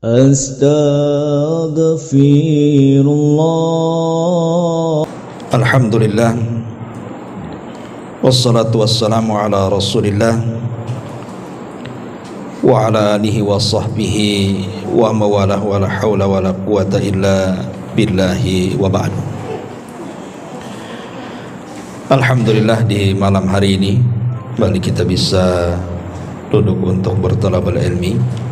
Astaghfirullah. Alhamdulillah, wassalatu wassalamu ala rasulillah wa ala alihi wa sahbihi wa mawalah wa la hawla wa la quwata illa billahi wa ba'du. Alhamdulillah, di malam hari ini kembali kita bisa duduk untuk bertalabul ilmi,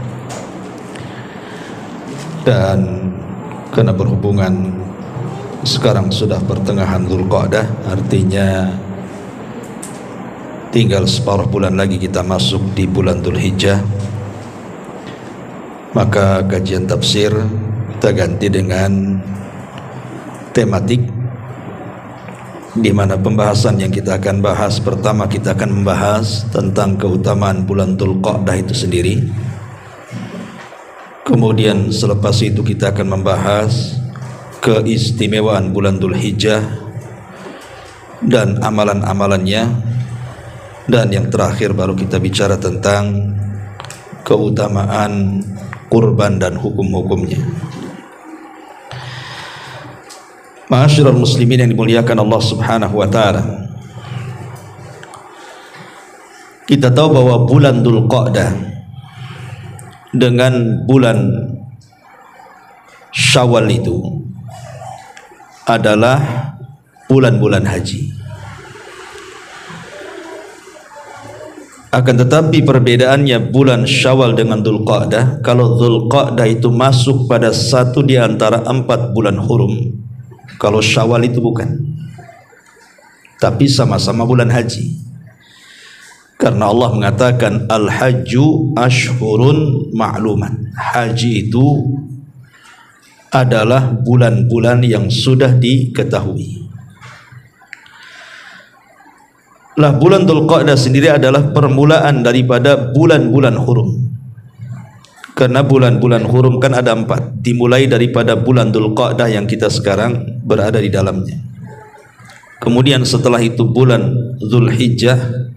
dan karena berhubungan sekarang sudah pertengahan Dzulqa'dah, artinya tinggal separuh bulan lagi kita masuk di bulan Dzulhijjah, maka kajian tafsir kita ganti dengan tematik, di mana pembahasan yang kita akan bahas, pertama kita akan membahas tentang keutamaan bulan Dzulqa'dah itu sendiri. Kemudian selepas itu kita akan membahas keistimewaan bulan Dzulhijjah dan amalan-amalannya, dan yang terakhir baru kita bicara tentang keutamaan kurban dan hukum-hukumnya. Ma'asyiral muslimin yang dimuliakan Allah Subhanahu wa taala, kita tahu bahwa bulan Dzulqa'dah dengan bulan Syawal itu adalah bulan-bulan haji. Akan tetapi perbedaannya bulan Syawal dengan Dzulqa'dah, kalau Dzulqa'dah itu masuk pada satu di antara 4 bulan hurum, kalau Syawal itu bukan, tapi sama-sama bulan haji. Karena Allah mengatakan al-hajju ashhurun ma'lumat, haji itu adalah bulan-bulan yang sudah diketahui. Lah bulan Dzulqa'dah sendiri adalah permulaan daripada bulan-bulan hurum. Karena bulan-bulan hurum kan ada 4, dimulai daripada bulan Dzulqa'dah yang kita sekarang berada di dalamnya. Kemudian setelah itu bulan Dzulhijjah,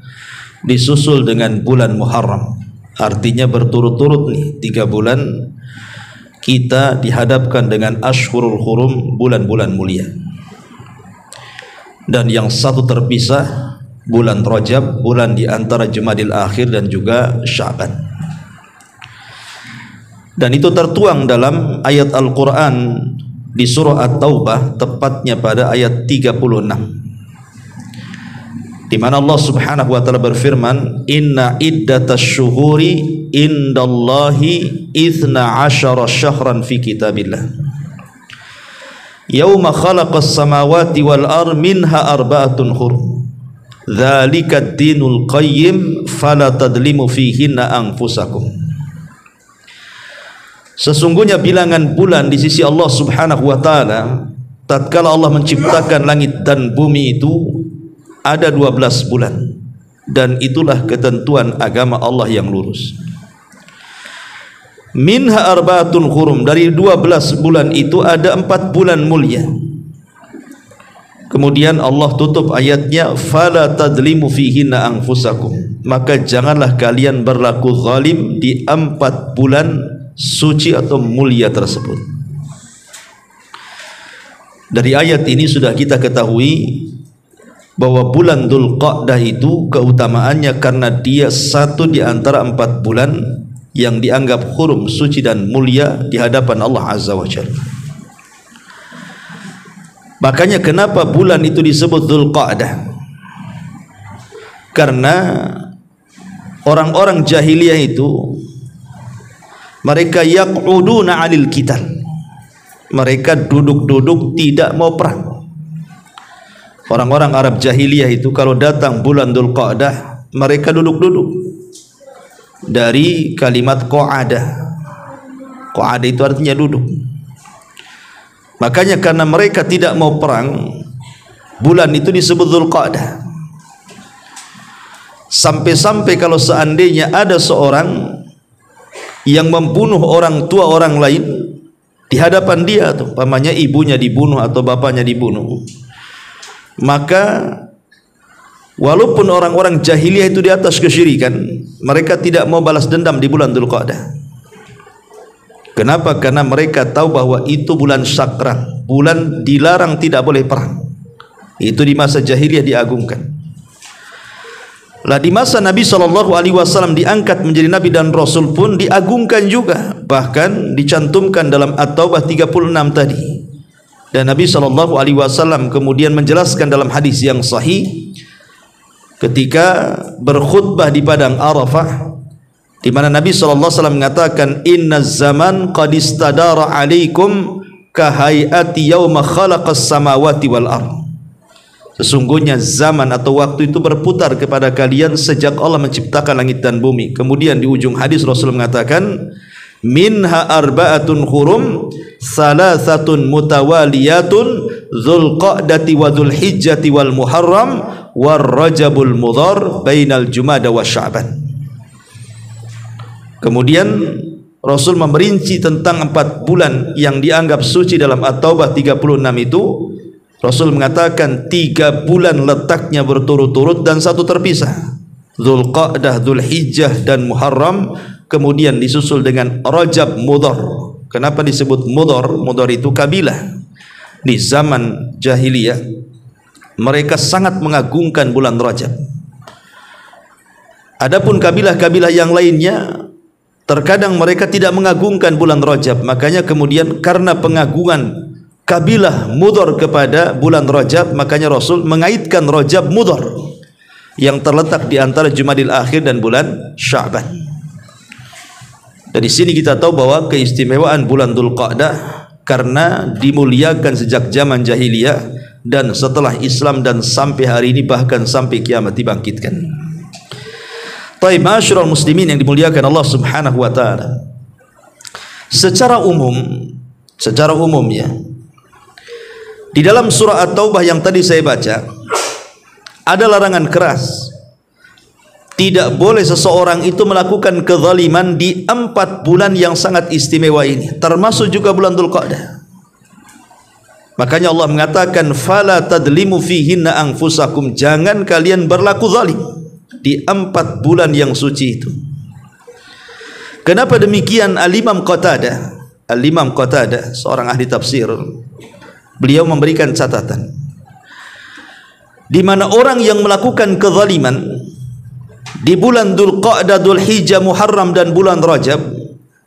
disusul dengan bulan Muharram. Artinya berturut-turut nih 3 bulan kita dihadapkan dengan Ashhurul Hurum, bulan-bulan mulia. Dan yang satu terpisah, bulan Rajab, bulan di antara Jumadil Akhir dan juga Sya'ban. Dan itu tertuang dalam ayat Al-Quran di surah At-Taubah, tepatnya pada ayat 36, di mana Allah Subhanahu wa taala berfirman, inna iddatasy syuhuri indallahi 12 syahran fi kitabillah yauma khalaqas samawati wal ardh minha arba'atun hurum dzalika ad-dinul qayyim fala tadlimu fihinna anfusakum. Sesungguhnya bilangan bulan di sisi Allah Subhanahu wa taala tatkala Allah menciptakan langit dan bumi itu ada 12 bulan, dan itulah ketentuan agama Allah yang lurus. Minha arba'atun hurum, dari 12 bulan itu ada 4 bulan mulia. Kemudian Allah tutup ayatnya, fala tadlimu fihinna anfusakum, maka janganlah kalian berlaku zalim di 4 bulan suci atau mulia tersebut. Dari ayat ini sudah kita ketahui bahwa bulan Dzulqa'dah itu keutamaannya karena dia satu di antara 4 bulan yang dianggap hurum, suci dan mulia di hadapan Allah Azza wa Jalla. Makanya kenapa bulan itu disebut Dzulqa'dah? Karena orang-orang jahiliyah itu mereka yaq'uduna 'anil qital, mereka duduk-duduk tidak mau perang. Orang-orang Arab jahiliyah itu kalau datang bulan Dzulqa'dah, mereka duduk-duduk. Dari kalimat qa'adah. Qa'adah itu artinya duduk. Makanya karena mereka tidak mau perang, bulan itu disebut Dzulqa'dah. Sampai-sampai kalau seandainya ada seorang yang membunuh orang tua orang lain di hadapan dia, tuh pamannya, ibunya dibunuh atau bapaknya dibunuh, maka walaupun orang-orang jahiliyah itu di atas kesyirikan, mereka tidak mau balas dendam di bulan Dzulqa'dah. Kenapa? Karena mereka tahu bahwa itu bulan syakran, bulan dilarang tidak boleh perang. Itu di masa jahiliyah diagungkan. Lah di masa Nabi SAW diangkat menjadi Nabi dan Rasul pun diagungkan juga. Bahkan dicantumkan dalam At-Taubah 36 tadi. Dan Nabi SAW kemudian menjelaskan dalam hadis yang sahih ketika berkhutbah di padang Arafah, di mana Nabi SAW mengatakan, Inna zaman qad istadara alaikum kahayati yawma khalaqas samawati wal ardh. Sesungguhnya zaman atau waktu itu berputar kepada kalian sejak Allah menciptakan langit dan bumi. Kemudian di ujung hadis Rasul mengatakan, minha arba'atun hurum salasatun mutawaliyatun dzulqa'dati wa dzulhijjati wal muharram war rajabul mudhar bainal jumada wa sya'ban. Kemudian Rasul memerinci tentang 4 bulan yang dianggap suci dalam At-Taubah 36 itu. Rasul mengatakan 3 bulan letaknya berturut-turut dan 1 terpisah. Dzulqa'dah, Dzulhijjah dan Muharram. Kemudian disusul dengan Rajab, Mudhar. Kenapa disebut Mudhar? Mudhar itu kabilah. Di zaman jahiliyah mereka sangat mengagungkan bulan Rajab. Adapun kabilah-kabilah yang lainnya terkadang mereka tidak mengagungkan bulan Rajab. Makanya kemudian karena pengagungan kabilah Mudhar kepada bulan Rajab, makanya Rasul mengaitkan Rajab Mudhar yang terletak di antara Jumadil Akhir dan bulan Sya'ban. Dari sini kita tahu bahwa keistimewaan bulan Dzulqa'dah karena dimuliakan sejak zaman jahiliyah dan setelah Islam dan sampai hari ini, bahkan sampai kiamat dibangkitkan. Taib ma'asyiral muslimin yang dimuliakan Allah Subhanahu wa taala. Secara umum ya, di dalam surah At-Taubah yang tadi saya baca ada larangan keras. Tidak boleh seseorang itu melakukan kezaliman di 4 bulan yang sangat istimewa ini, termasuk juga bulan Dzulqa'dah. Makanya Allah mengatakan fala tadlimu fihinna anfusakum, jangan kalian berlaku zalim di 4 bulan yang suci itu. Kenapa demikian? Al-Imam Qatadah seorang ahli tafsir, beliau memberikan catatan di mana orang yang melakukan kezaliman di bulan Dzulqa'dah, Dzulhijjah, Muharram dan bulan Rajab,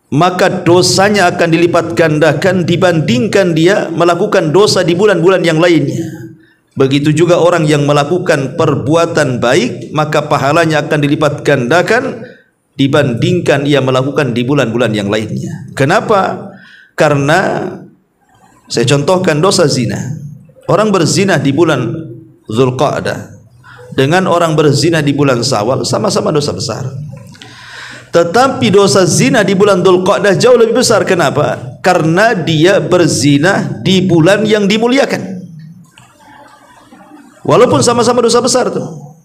maka dosanya akan dilipat gandakan dibandingkan dia melakukan dosa di bulan-bulan yang lainnya. Begitu juga orang yang melakukan perbuatan baik, maka pahalanya akan dilipat gandakan dibandingkan ia melakukan di bulan-bulan yang lainnya. Kenapa? Karena saya contohkan dosa zina. Orang berzina di bulan Dzulqa'dah dengan orang berzina di bulan Syawal sama-sama dosa besar. Tetapi dosa zina di bulan Dzulqa'dah jauh lebih besar. Kenapa? Karena dia berzina di bulan yang dimuliakan. Walaupun sama-sama dosa besar tuh.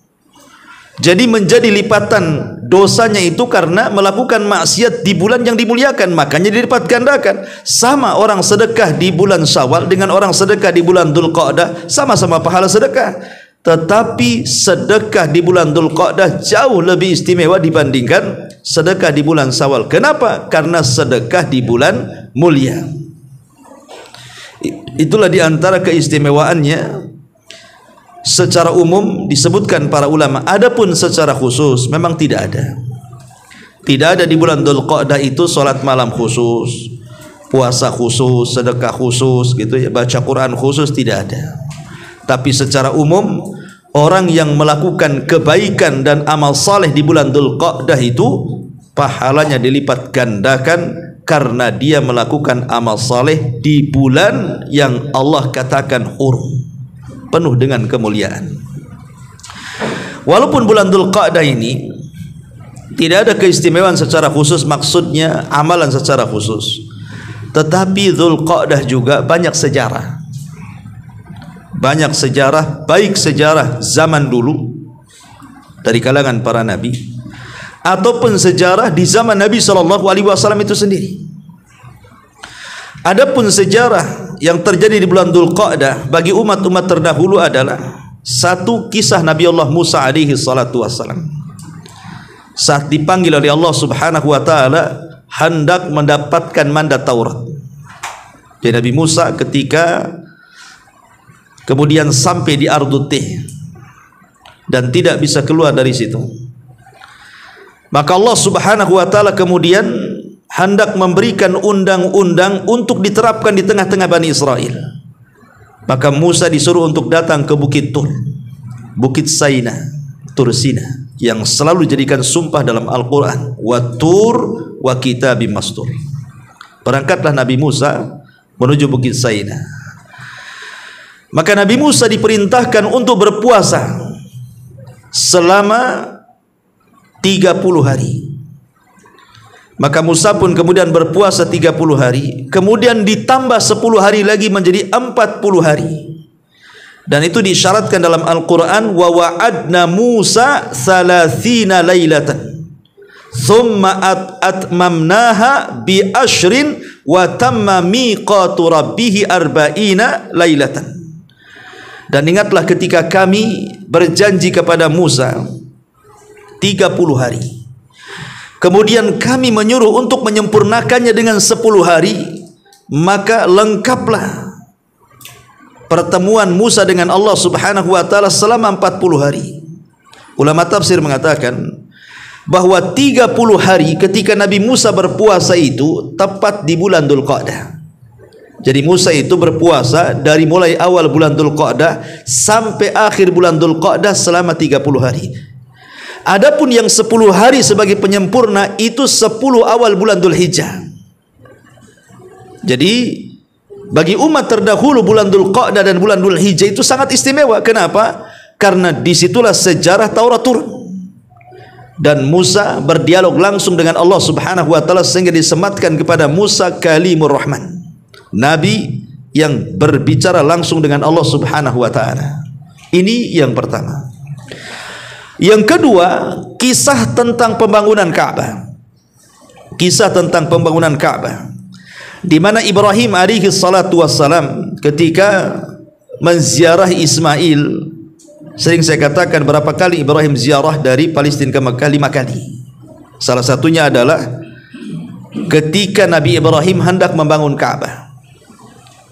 Jadi menjadi lipatan dosanya itu karena melakukan maksiat di bulan yang dimuliakan, makanya dilipat gandakan. Sama orang sedekah di bulan Syawal dengan orang sedekah di bulan Dzulqa'dah, sama-sama pahala sedekah. Tetapi sedekah di bulan Dzulqa'dah jauh lebih istimewa dibandingkan sedekah di bulan Syawal. Kenapa? Karena sedekah di bulan mulia. Itulah di antara keistimewaannya. Secara umum disebutkan para ulama. Adapun secara khusus memang tidak ada. Tidak ada di bulan Dzulqa'dah itu salat malam khusus, puasa khusus, sedekah khusus gitu ya, baca Quran khusus, tidak ada. Tapi secara umum orang yang melakukan kebaikan dan amal saleh di bulan Dzulqa'dah itu pahalanya dilipat gandakan karena dia melakukan amal saleh di bulan yang Allah katakan hurum, penuh dengan kemuliaan. Walaupun bulan Dzulqa'dah ini tidak ada keistimewaan secara khusus, maksudnya amalan secara khusus, tetapi Dzulqa'dah juga banyak sejarah. Banyak sejarah, baik sejarah zaman dulu dari kalangan para nabi ataupun sejarah di zaman Nabi SAW itu sendiri. Adapun sejarah yang terjadi di bulan Dzulqa'dah bagi umat-umat terdahulu adalah satu kisah Nabi Allah Musa alaihi salatu wassalam. Saat dipanggil oleh Allah Subhanahu wa taala, hendak mendapatkan mandat Taurat. Jadi Nabi Musa ketika kemudian sampai di Ardutih dan tidak bisa keluar dari situ, maka Allah Subhanahu wa taala kemudian hendak memberikan undang-undang untuk diterapkan di tengah-tengah Bani Israel. Maka Musa disuruh untuk datang ke Bukit Tur, Bukit Saina, Tur Sina, yang selalu dijadikan sumpah dalam Al-Quran, wa Tur wa kitabim mastur. Berangkatlah Nabi Musa menuju Bukit Saina. Maka Nabi Musa diperintahkan untuk berpuasa selama 30 hari. Maka Musa pun kemudian berpuasa 30 hari, kemudian ditambah 10 hari lagi menjadi 40 hari. Dan itu disyaratkan dalam Al-Quran, wa wa'adna Musa 30 lailatan thumma atmamnaha bi ashrin wa tamma miqatu rabbih 40 lailatan. Dan ingatlah ketika kami berjanji kepada Musa 30 hari, kemudian kami menyuruh untuk menyempurnakannya dengan 10 hari, maka lengkaplah pertemuan Musa dengan Allah Subhanahu wa taala selama 40 hari. Ulama tafsir mengatakan bahwa 30 hari ketika Nabi Musa berpuasa itu tepat di bulan Dzulqa'dah. Jadi Musa itu berpuasa dari mulai awal bulan Dzulqa'dah sampai akhir bulan Dzulqa'dah selama 30 hari. Adapun yang 10 hari sebagai penyempurna itu 10 awal bulan Dzulhijjah. Jadi bagi umat terdahulu bulan Dzulqa'dah dan bulan Dzulhijjah itu sangat istimewa. Kenapa? Karena disitulah sejarah Taurat turun. Dan Musa berdialog langsung dengan Allah Subhanahu wa taala sehingga disematkan kepada Musa Kalimur Rahman, nabi yang berbicara langsung dengan Allah Subhanahu wa taala. Ini yang pertama. Yang kedua, kisah tentang pembangunan Ka'bah. Kisah tentang pembangunan Ka'bah, di mana Ibrahim alaihi salatu wassalam ketika menziarahi Ismail, sering saya katakan berapa kali Ibrahim ziarah dari Palestina ke Mekah? 5 kali. Salah satunya adalah ketika Nabi Ibrahim hendak membangun Ka'bah.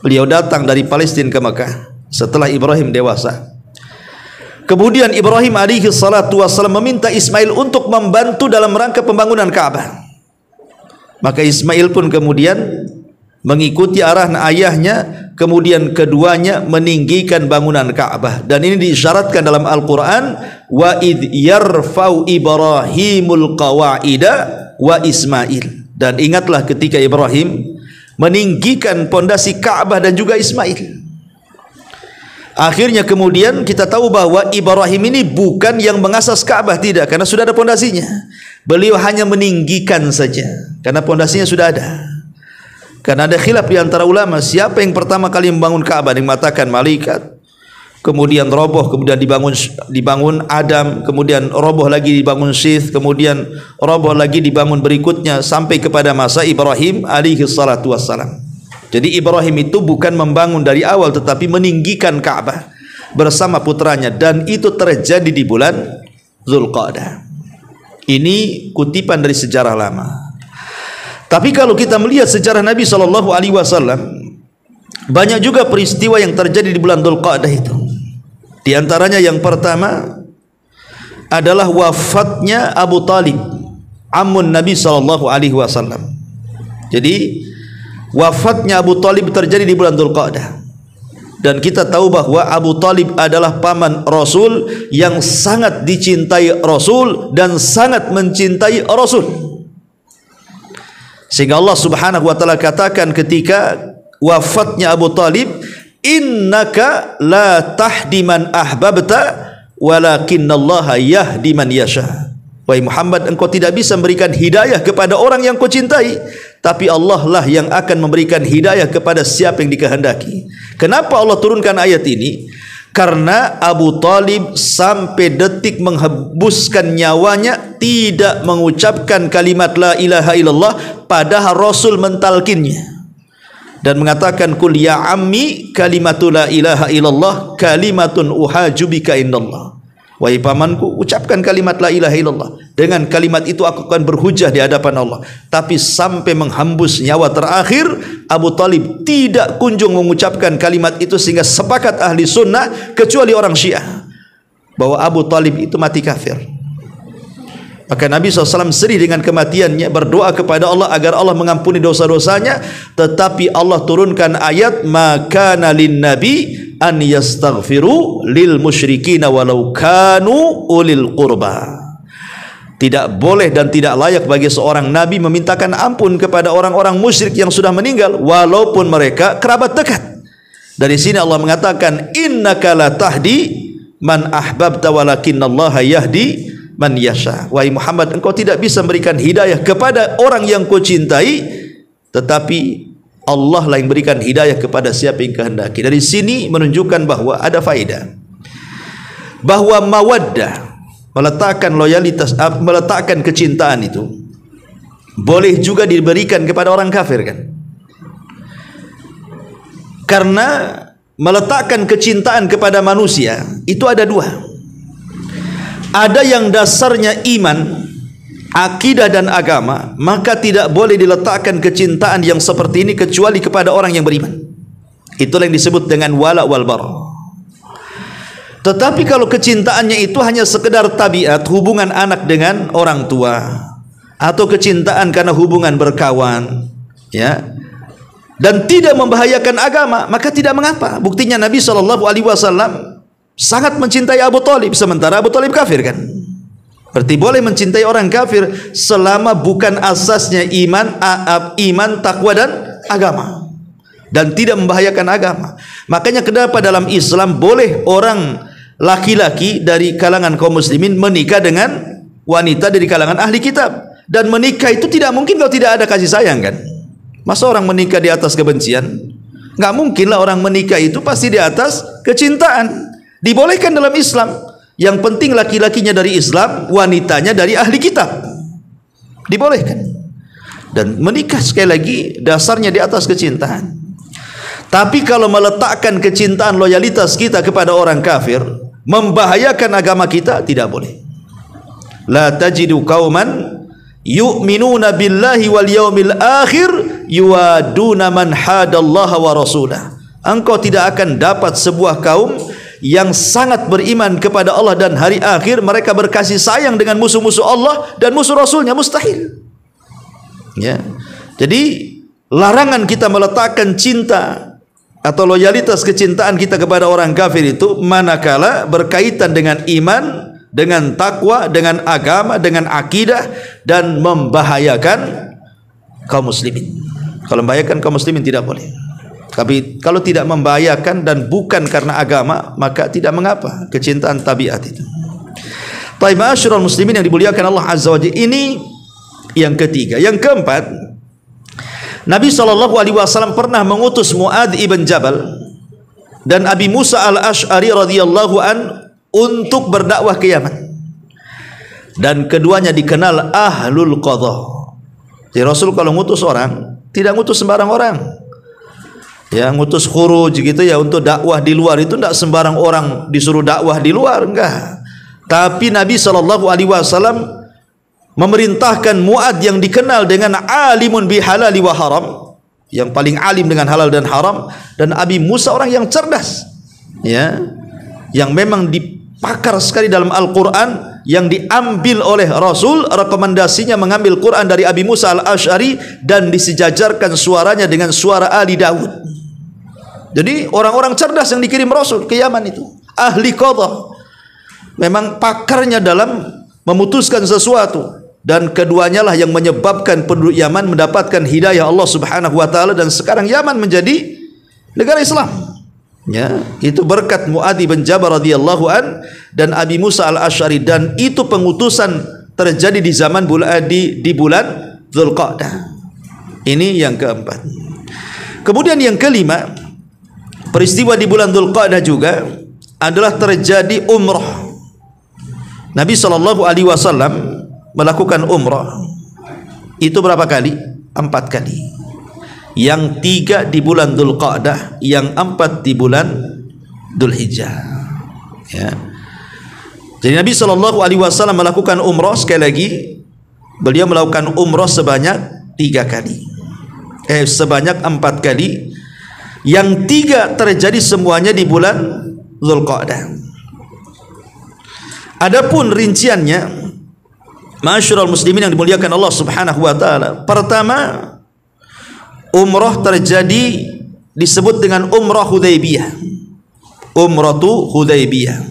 Beliau datang dari Palestina ke Mekah setelah Ibrahim dewasa. Kemudian Ibrahim alaihi salatu wassalam meminta Ismail untuk membantu dalam rangka pembangunan Ka'bah. Maka Ismail pun kemudian mengikuti arahan ayahnya, kemudian keduanya meninggikan bangunan Ka'bah. Dan ini diisyaratkan dalam Al-Quran, wa idh yarfau Ibrahimul qawa'ida wa Ismail. Dan ingatlah ketika Ibrahim meninggikan pondasi Ka'bah dan juga Ismail. Akhirnya kemudian kita tahu bahwa Ibrahim ini bukan yang mengasas Ka'bah, tidak, karena sudah ada pondasinya. Beliau hanya meninggikan saja karena pondasinya sudah ada. Karena ada khilaf di antara ulama, siapa yang pertama kali membangun Ka'bah? Yang mengatakan malaikat, kemudian roboh, kemudian dibangun Adam, kemudian roboh lagi dibangun Syith, kemudian roboh lagi dibangun berikutnya sampai kepada masa Ibrahim alaihi salatu wassalam. Jadi Ibrahim itu bukan membangun dari awal, tetapi meninggikan Ka'bah bersama putranya, dan itu terjadi di bulan Dzulqa'dah. Ini kutipan dari sejarah lama. Tapi kalau kita melihat sejarah Nabi SAW, banyak juga peristiwa yang terjadi di bulan Dzulqa'dah itu. Di antaranya yang pertama adalah wafatnya Abu Talib, ammun Nabi SAW. Jadi wafatnya Abu Talib terjadi di bulan Dzulqa'dah. Dan kita tahu bahwa Abu Talib adalah paman Rasul yang sangat dicintai Rasul dan sangat mencintai Rasul. Sehingga Allah Subhanahu wa taala katakan ketika wafatnya Abu Talib, innaka la tahdi man ahbabta walakinnallaha yahdi man yasha. Wahai Muhammad, engkau tidak bisa memberikan hidayah kepada orang yang kau cintai, tapi Allah lah yang akan memberikan hidayah kepada siapa yang dikehendaki. Kenapa Allah turunkan ayat ini? Karena Abu Talib sampai detik menghembuskan nyawanya tidak mengucapkan kalimat la ilaha illallah, padahal Rasul mentalkinnya dan mengatakan kul ya ammi kalimatu la ilaha illallah kalimatun uhajubika indallah. Wahai pamanku, ucapkan kalimat la ilaha illallah. Dengan kalimat itu aku akan berhujah di hadapan Allah. Tapi sampai menghembus nyawa terakhir, Abu Talib tidak kunjung mengucapkan kalimat itu, sehingga sepakat ahli sunnah kecuali orang Syiah bahwa Abu Talib itu mati kafir. Maka Nabi SAW sedih dengan kematiannya, berdoa kepada Allah agar Allah mengampuni dosa-dosanya. Tetapi Allah turunkan ayat, maka nalin nabi an yastaghfiru lil musyrikin walau kanu ulil qurba. Tidak boleh dan tidak layak bagi seorang nabi memintakan ampun kepada orang-orang musyrik yang sudah meninggal, walaupun mereka kerabat dekat. Dari sini Allah mengatakan, innaka la tahdi man ahbabta walakinallaha yahdi man yasha. Wahai Muhammad, engkau tidak bisa memberikan hidayah kepada orang yang kau cintai, tetapi Allah lah yang berikan hidayah kepada siapa yang kehendaki. Dari sini menunjukkan bahwa ada faedah, bahwa mawaddah, meletakkan loyalitas, meletakkan kecintaan itu boleh juga diberikan kepada orang kafir, kan? Karena meletakkan kecintaan kepada manusia itu ada dua. Ada yang dasarnya iman, akidah dan agama, maka tidak boleh diletakkan kecintaan yang seperti ini kecuali kepada orang yang beriman. Itulah yang disebut dengan wala wal bara. Tetapi kalau kecintaannya itu hanya sekedar tabiat, hubungan anak dengan orang tua, atau kecintaan karena hubungan berkawan, ya, dan tidak membahayakan agama, maka tidak mengapa. Buktinya Nabi SAW sangat mencintai Abu Talib, sementara Abu Talib kafir, kan? Berarti boleh mencintai orang kafir selama bukan asasnya iman, takwa dan agama, dan tidak membahayakan agama. Makanya kenapa dalam Islam boleh orang laki-laki dari kalangan kaum muslimin menikah dengan wanita dari kalangan ahli kitab, dan menikah itu tidak mungkin kalau tidak ada kasih sayang, kan? Masa orang menikah di atas kebencian? Nggak mungkin lah orang menikah itu pasti di atas kecintaan. Dibolehkan dalam Islam. Yang penting laki-lakinya dari Islam, wanitanya dari ahli kitab. Dibolehkan. Dan menikah sekali lagi dasarnya di atas kecintaan. Tapi kalau meletakkan kecintaan, loyalitas kita kepada orang kafir membahayakan agama kita, tidak boleh. La tajidu qauman yu'minuna billahi wal yaumil akhir yuwaduna man hadallaha wa rasulah. Engkau tidak akan dapat sebuah kaum yang sangat beriman kepada Allah dan hari akhir, mereka berkasih sayang dengan musuh-musuh Allah dan musuh Rasulnya, mustahil. Ya. Jadi larangan kita meletakkan cinta atau loyalitas kecintaan kita kepada orang kafir itu manakala berkaitan dengan iman, dengan takwa, dengan agama, dengan akidah, dan membahayakan kaum muslimin. Kalau membahayakan kaum muslimin tidak boleh. Tapi kalau tidak membahayakan dan bukan karena agama, maka tidak mengapa, kecintaan tabiat itu. Baik, ma'asyiral muslimin yang dimuliakan Allah Azza wa Jalla, ini yang ketiga. Yang keempat, Nabi SAW pernah mengutus Mu'adz ibn Jabal dan Abi Musa al-Ash'ari radhiyallahu an untuk berdakwah ke Yaman, dan keduanya dikenal ahlul qadha. Jadi Rasul kalau ngutus orang tidak ngutus sembarang orang. Ya, ngutus khuruj gitu ya, untuk dakwah di luar itu tidak sembarang orang disuruh dakwah di luar, enggak. Tapi Nabi SAW memerintahkan Mu'adz yang dikenal dengan alimun bihalali wa haram, yang paling alim dengan halal dan haram, dan Abi Musa orang yang cerdas, ya, yang memang dipakar sekali dalam Al-Quran, yang diambil oleh Rasul, rekomendasinya mengambil Quran dari Abi Musa al-Ash'ari dan disejajarkan suaranya dengan suara Ali Daud. Jadi orang-orang cerdas yang dikirim Rasul ke Yaman itu ahli qadha, memang pakarnya dalam memutuskan sesuatu, dan keduanya lah yang menyebabkan penduduk Yaman mendapatkan hidayah Allah Subhanahu wa taala, dan sekarang Yaman menjadi negara Islam. Ya, itu berkat Mu'adz bin Jabal radhiyallahu an dan Abi Musa al-Ash'ari, dan itu pengutusan terjadi di zaman di bulan Dzulqa'dah. Ini yang keempat. Kemudian yang kelima, peristiwa di bulan Dzulqa'dah juga adalah terjadi umrah. Nabi SAW melakukan umrah itu berapa kali? 4 kali. Yang 3 di bulan Dzulqa'dah, yang 4 di bulan Dzulhijjah. Ya. Jadi Nabi SAW melakukan umrah, sekali lagi beliau melakukan umrah sebanyak 3 kali, sebanyak 4 kali, yang 3 terjadi semuanya di bulan Dzulqa'dah. Adapun rinciannya, ma'asyiral muslimin yang dimuliakan Allah Subhanahu wa taala, pertama umrah terjadi disebut dengan umrah Hudaybiyah, umratu Hudaybiyah.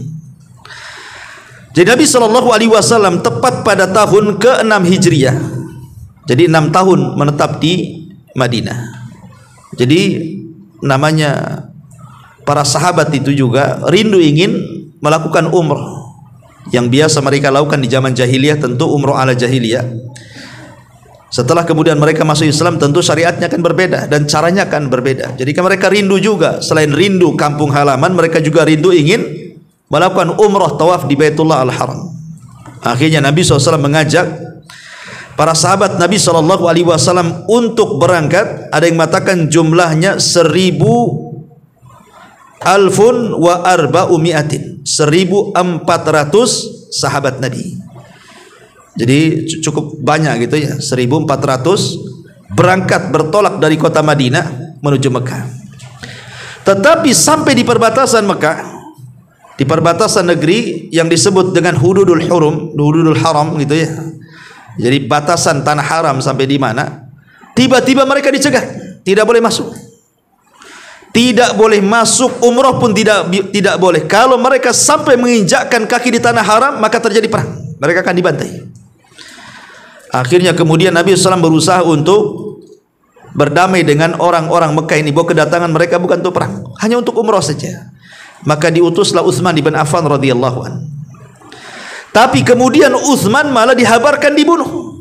Jadi Nabi SAW tepat pada tahun ke-6 Hijriah, jadi 6 tahun menetap di Madinah. Jadi namanya para sahabat itu juga rindu ingin melakukan umrah yang biasa mereka lakukan di zaman jahiliyah, tentu umrah ala jahiliyah. Setelah kemudian mereka masuk Islam, tentu syariatnya akan berbeda dan caranya akan berbeda. Jadi mereka rindu juga, selain rindu kampung halaman, mereka juga rindu ingin melakukan umrah tawaf di Baitullah Al-Haram. Akhirnya Nabi SAW mengajak para sahabat Nabi SAW untuk berangkat. Ada yang mengatakan jumlahnya 1,400 sahabat Nabi. Jadi cukup banyak gitu ya, 1.400 berangkat bertolak dari kota Madinah menuju Mekah. Tetapi sampai di perbatasan Mekah, di perbatasan negeri yang disebut dengan Hududul Haram gitu ya. Jadi batasan tanah haram sampai di mana? Tiba-tiba mereka dicegah, tidak boleh masuk. Tidak boleh masuk, umrah pun tidak boleh. Kalau mereka sampai menginjakkan kaki di tanah haram, maka terjadi perang. Mereka akan dibantai. Akhirnya kemudian Nabi SAW berusaha untuk berdamai dengan orang-orang Mekah ini, bahwa kedatangan mereka bukan untuk perang, hanya untuk umrah saja. Maka diutuslah Utsman bin Affan radhiyallahu anhu. Tapi kemudian Utsman malah dihabarkan dibunuh.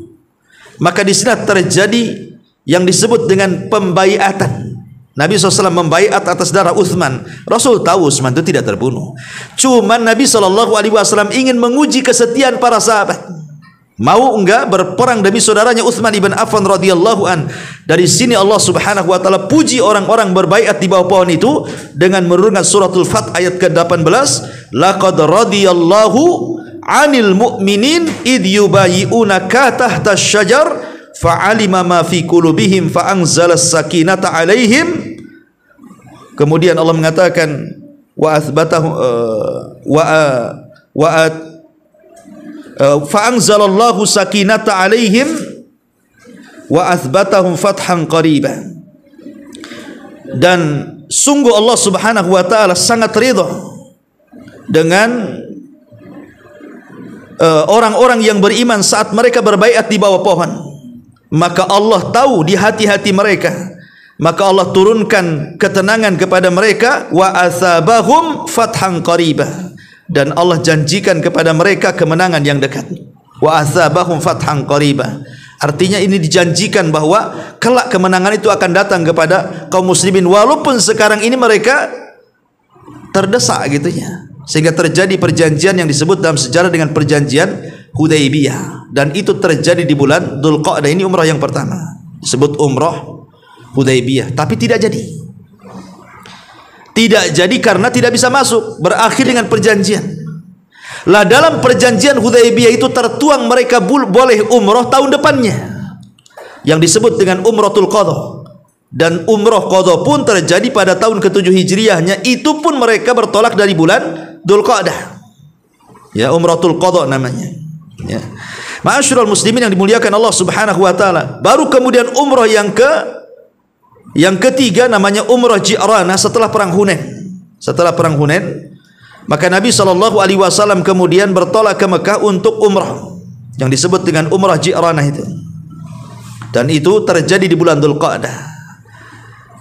Maka di sini terjadi yang disebut dengan pembaiatan. Nabi SAW membaiat atas darah Utsman. Rasul tahu Utsman itu tidak terbunuh. Cuma Nabi SAW ingin menguji kesetiaan para sahabat. Mau enggak berperang demi saudaranya Utsman ibn Affan radhiyallahu an. Dari sini Allah Subhanahu wa taala puji orang-orang berbaiat di bawah pohon itu dengan menurunkan suratul Fath ayat ke-18, laqad radiyallahu 'anil mu'minin id yubayyi'unaka tahta asy-syajar fa'alima ma fi qulubihim fa anzalas sakinata 'alaihim. Kemudian Allah mengatakan wa athbatahu fa'anzalallahu sakinata alaihim wa athbatahum fathan qariba. Dan sungguh Allah Subhanahu wa taala sangat ridha dengan orang-orang yang beriman saat mereka berbaiat di bawah pohon. Maka Allah tahu di hati-hati mereka, maka Allah turunkan ketenangan kepada mereka, wa asabahum fathan qariba, dan Allah janjikan kepada mereka kemenangan yang dekat. Wa asabahum fathan qariba, artinya ini dijanjikan bahwa kelak kemenangan itu akan datang kepada kaum muslimin, walaupun sekarang ini mereka terdesak gitu ya. Sehingga terjadi perjanjian yang disebut dalam sejarah dengan perjanjian Hudaybiyah, dan itu terjadi di bulan Dzulqa'dah. Ini umrah yang pertama, disebut umrah Hudaybiyah, tapi tidak jadi. Tidak jadi karena tidak bisa masuk, berakhir dengan perjanjian. Lah dalam perjanjian Hudaybiyah itu tertuang mereka boleh umrah tahun depannya, yang disebut dengan umratul qadha. Dan umrah qadha pun terjadi pada tahun ke-7 Hijriahnya, itu pun mereka bertolak dari bulan Dzulqa'dah. Ya, umratul qadha namanya. Ya. Ma'asyiral muslimin yang dimuliakan Allah Subhanahu wa taala. Baru kemudian umrah yang ketiga namanya umrah Ji'ranah setelah perang Hunain. Setelah perang Hunain, maka Nabi SAW kemudian bertolak ke Mekah untuk umrah yang disebut dengan umrah Ji'ranah itu. Dan itu terjadi di bulan Dzulqa'dah.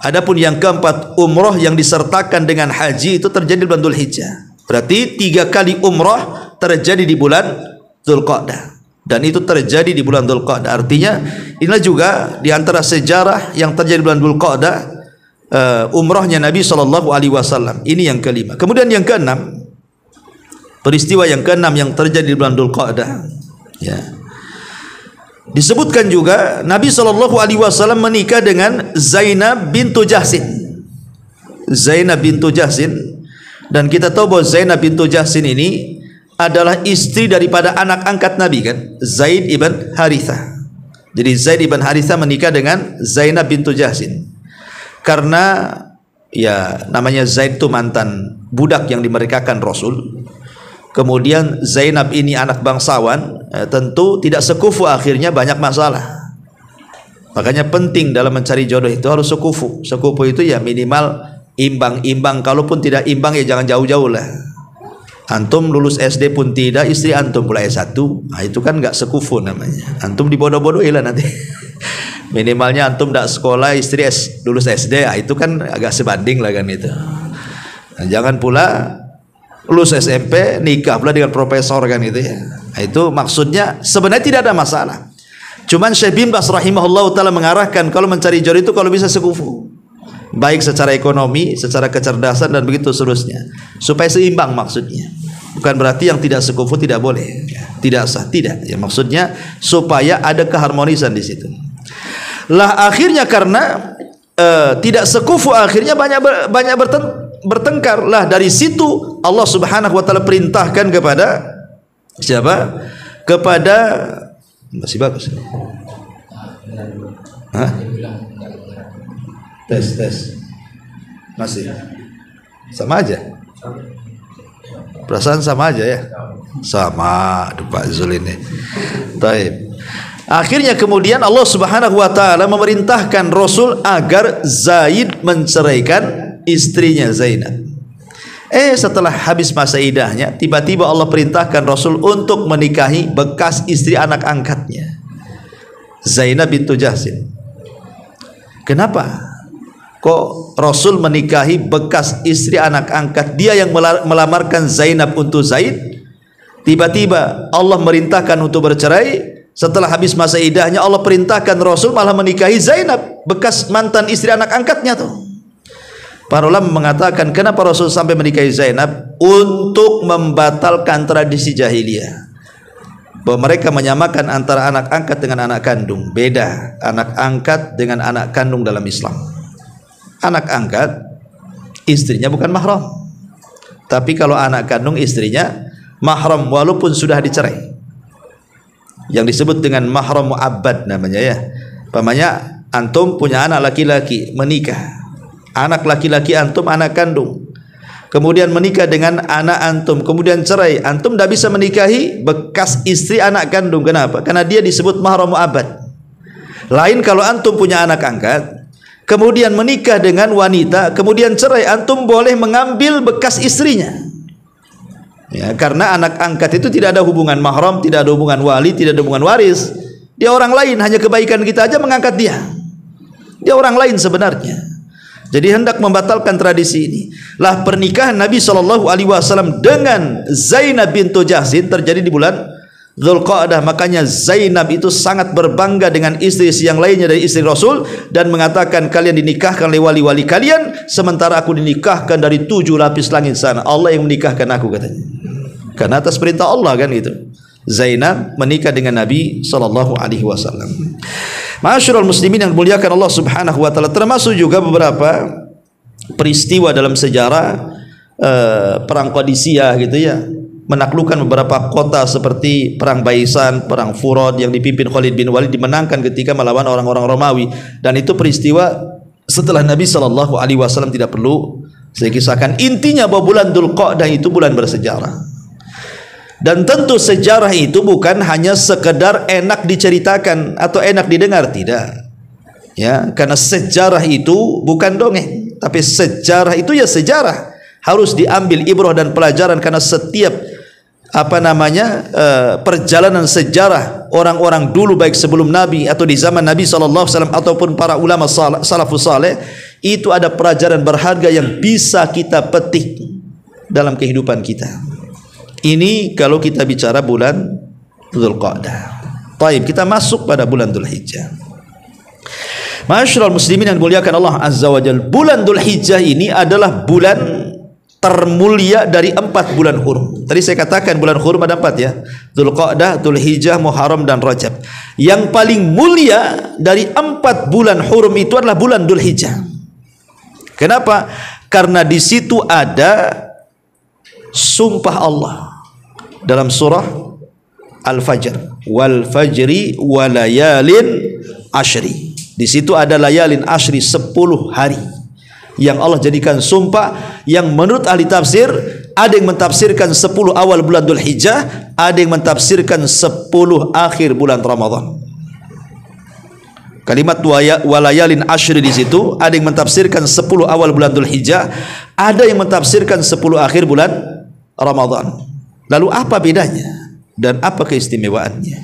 Adapun yang keempat, umrah yang disertakan dengan haji, itu terjadi di bulan Dzulhijjah. Berarti 3 kali umrah terjadi di bulan Dzulqa'dah, dan itu terjadi di bulan Dzulqa'dah. Artinya inilah juga di antara sejarah yang terjadi di bulan Dzulqa'dah, umrahnya Nabi SAW. Ini yang kelima. Kemudian yang keenam, peristiwa yang keenam yang terjadi di bulan Dzulqa'dah, ya, disebutkan juga Nabi SAW menikah dengan Zainab bintu Jahsin. Zainab bintu Jahsin, dan kita tahu bahwa Zainab bintu Jahsin ini adalah istri daripada anak angkat Nabi kan, Zaid ibn Harithah. Jadi Zaid ibn Harithah menikah dengan Zainab bintu Jahsin. Karena ya namanya Zaid itu mantan budak yang dimerdekakan Rasul. Kemudian Zainab ini anak bangsawan, tentu tidak sekufu, akhirnya banyak masalah. Makanya penting dalam mencari jodoh itu harus sekufu. Sekufu itu ya minimal imbang-imbang, kalaupun tidak imbang ya jangan jauh-jauh lah. Antum lulus SD pun tidak, istri antum pula S1, nah itu kan nggak sekufu namanya. Antum dibodoh-bodohi lah nanti. Minimalnya antum tidak sekolah, istri lulus SD, nah itu kan agak sebanding lah kan itu. Nah, jangan pula lulus SMP nikah pula dengan profesor kan itu ya. Nah, itu maksudnya sebenarnya tidak ada masalah. Cuman Syekh bin Baz rahimahullah taala mengarahkan kalau mencari jodoh itu kalau bisa sekufu. Baik secara ekonomi, secara kecerdasan dan begitu seterusnya, supaya seimbang maksudnya. Bukan berarti yang tidak sekufu tidak boleh, tidak sah, tidak. Ya maksudnya supaya ada keharmonisan di situ. Lah akhirnya karena tidak sekufu, akhirnya banyak bertengkar. Lah dari situ Allah Subhanahu wa taala perintahkan kepada siapa? Kepada masih bagus. Hah? Tes masih sama aja, perasaan sama aja ya, sama. Aduh Pak Zul ini. Taib. Akhirnya kemudian Allah Subhanahu wa taala memerintahkan Rasul agar Zaid menceraikan istrinya Zainab. Setelah habis masa iddahnya, tiba-tiba Allah perintahkan Rasul untuk menikahi bekas istri anak angkatnya, Zainab bintu Jahsin. Kenapa? Kok Rasul menikahi bekas istri anak angkat dia yang melamarkan Zainab untuk Zaid? Tiba-tiba Allah merintahkan untuk bercerai. Setelah habis masa iddahnya Allah perintahkan Rasul malah menikahi Zainab, bekas mantan istri anak angkatnya tuh. Para ulama mengatakan kenapa Rasul sampai menikahi Zainab? Untuk membatalkan tradisi jahiliyah, bahwa mereka menyamakan antara anak angkat dengan anak kandung. Beda anak angkat dengan anak kandung dalam Islam. Anak angkat istrinya bukan mahram, tapi kalau anak kandung istrinya mahram walaupun sudah dicerai, yang disebut dengan mahram mu'abbad namanya ya. Pamannya antum punya anak laki-laki menikah, anak laki-laki antum anak kandung, kemudian menikah dengan anak antum, kemudian cerai, antum tidak bisa menikahi bekas istri anak kandung. Kenapa? Karena dia disebut mahram mu'abbad. Lain kalau antum punya anak angkat kemudian menikah dengan wanita, kemudian cerai, antum boleh mengambil bekas istrinya. Ya, karena anak angkat itu tidak ada hubungan mahram, tidak ada hubungan wali, tidak ada hubungan waris. Dia orang lain, hanya kebaikan kita aja mengangkat dia. Dia orang lain sebenarnya. Jadi hendak membatalkan tradisi ini. Lah pernikahan Nabi SAW dengan Zainab bintu Jahsin terjadi di bulan Dzulqa'dah. Makanya Zainab itu sangat berbangga dengan istri-istri yang lainnya dari istri Rasul dan mengatakan kalian dinikahkan oleh wali-wali kalian sementara aku dinikahkan dari 7 lapis langit sana. Allah yang menikahkan aku katanya. Karena atas perintah Allah kan itu. Zainab menikah dengan Nabi SAW. Ma'asyiral muslimin yang dimuliakan Allah Subhanahu wa taala, termasuk juga beberapa peristiwa dalam sejarah perang Qadisiyah gitu ya, menaklukkan beberapa kota seperti perang Baisan, perang Furad yang dipimpin Khalid bin Walid, dimenangkan ketika melawan orang-orang Romawi. Dan itu peristiwa setelah Nabi SAW, tidak perlu saya kisahkan. Intinya bahwa bulan Dzulqa'dah itu bulan bersejarah. Dan tentu sejarah itu bukan hanya sekedar enak diceritakan atau enak didengar, tidak. Ya, karena sejarah itu bukan dongeng, tapi sejarah itu ya sejarah. Harus diambil ibrah dan pelajaran karena setiap perjalanan sejarah orang-orang dulu baik sebelum Nabi atau di zaman Nabi SAW ataupun para ulama salafus saleh itu ada pelajaran berharga yang bisa kita petik dalam kehidupan kita. Ini kalau kita bicara bulan Dzulqa'dah. Baik, kita masuk pada bulan Dzulhijjah. Ma'asyiral muslimin yang dimuliakan Allah Azza wa Jalla, bulan Dzulhijjah ini adalah bulan termulia dari 4 bulan hurum. Tadi saya katakan bulan hurum ada 4 ya, Dzulqa'dah, Dzulhijjah, Muharram dan Rajab. Yang paling mulia dari 4 bulan hurum itu adalah bulan Dzulhijjah. Kenapa? Karena di situ ada sumpah Allah. dalam surah Al-Fajr, wal fajri walayalin ashri. Di situ ada layalin ashri, 10 hari yang Allah jadikan sumpah, yang menurut ahli tafsir ada yang mentafsirkan 10 awal bulan Dzulhijjah, ada yang mentafsirkan 10 akhir bulan Ramadan. Kalimat walayalin ashri di situ ada yang mentafsirkan 10 awal bulan Dzulhijjah, ada yang mentafsirkan 10 akhir bulan Ramadan. Lalu apa bedanya dan apa keistimewaannya?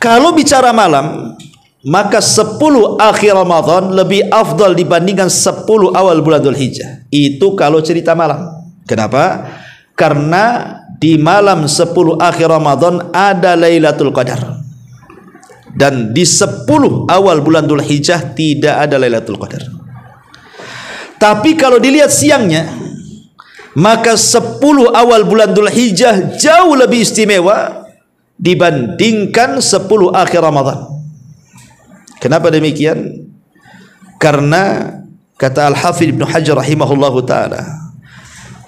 Kalau bicara malam, maka 10 akhir Ramadan lebih afdal dibandingkan 10 awal bulan Dzulhijjah. Itu kalau cerita malam. Kenapa? Karena di malam 10 akhir Ramadan ada Lailatul Qadar. Dan di 10 awal bulan Dzulhijjah tidak ada Lailatul Qadar. Tapi kalau dilihat siangnya, maka 10 awal bulan Dzulhijjah jauh lebih istimewa dibandingkan 10 akhir Ramadan. Kenapa demikian? Karena kata Al-Hafidz Ibnu Hajar rahimahullahu taala,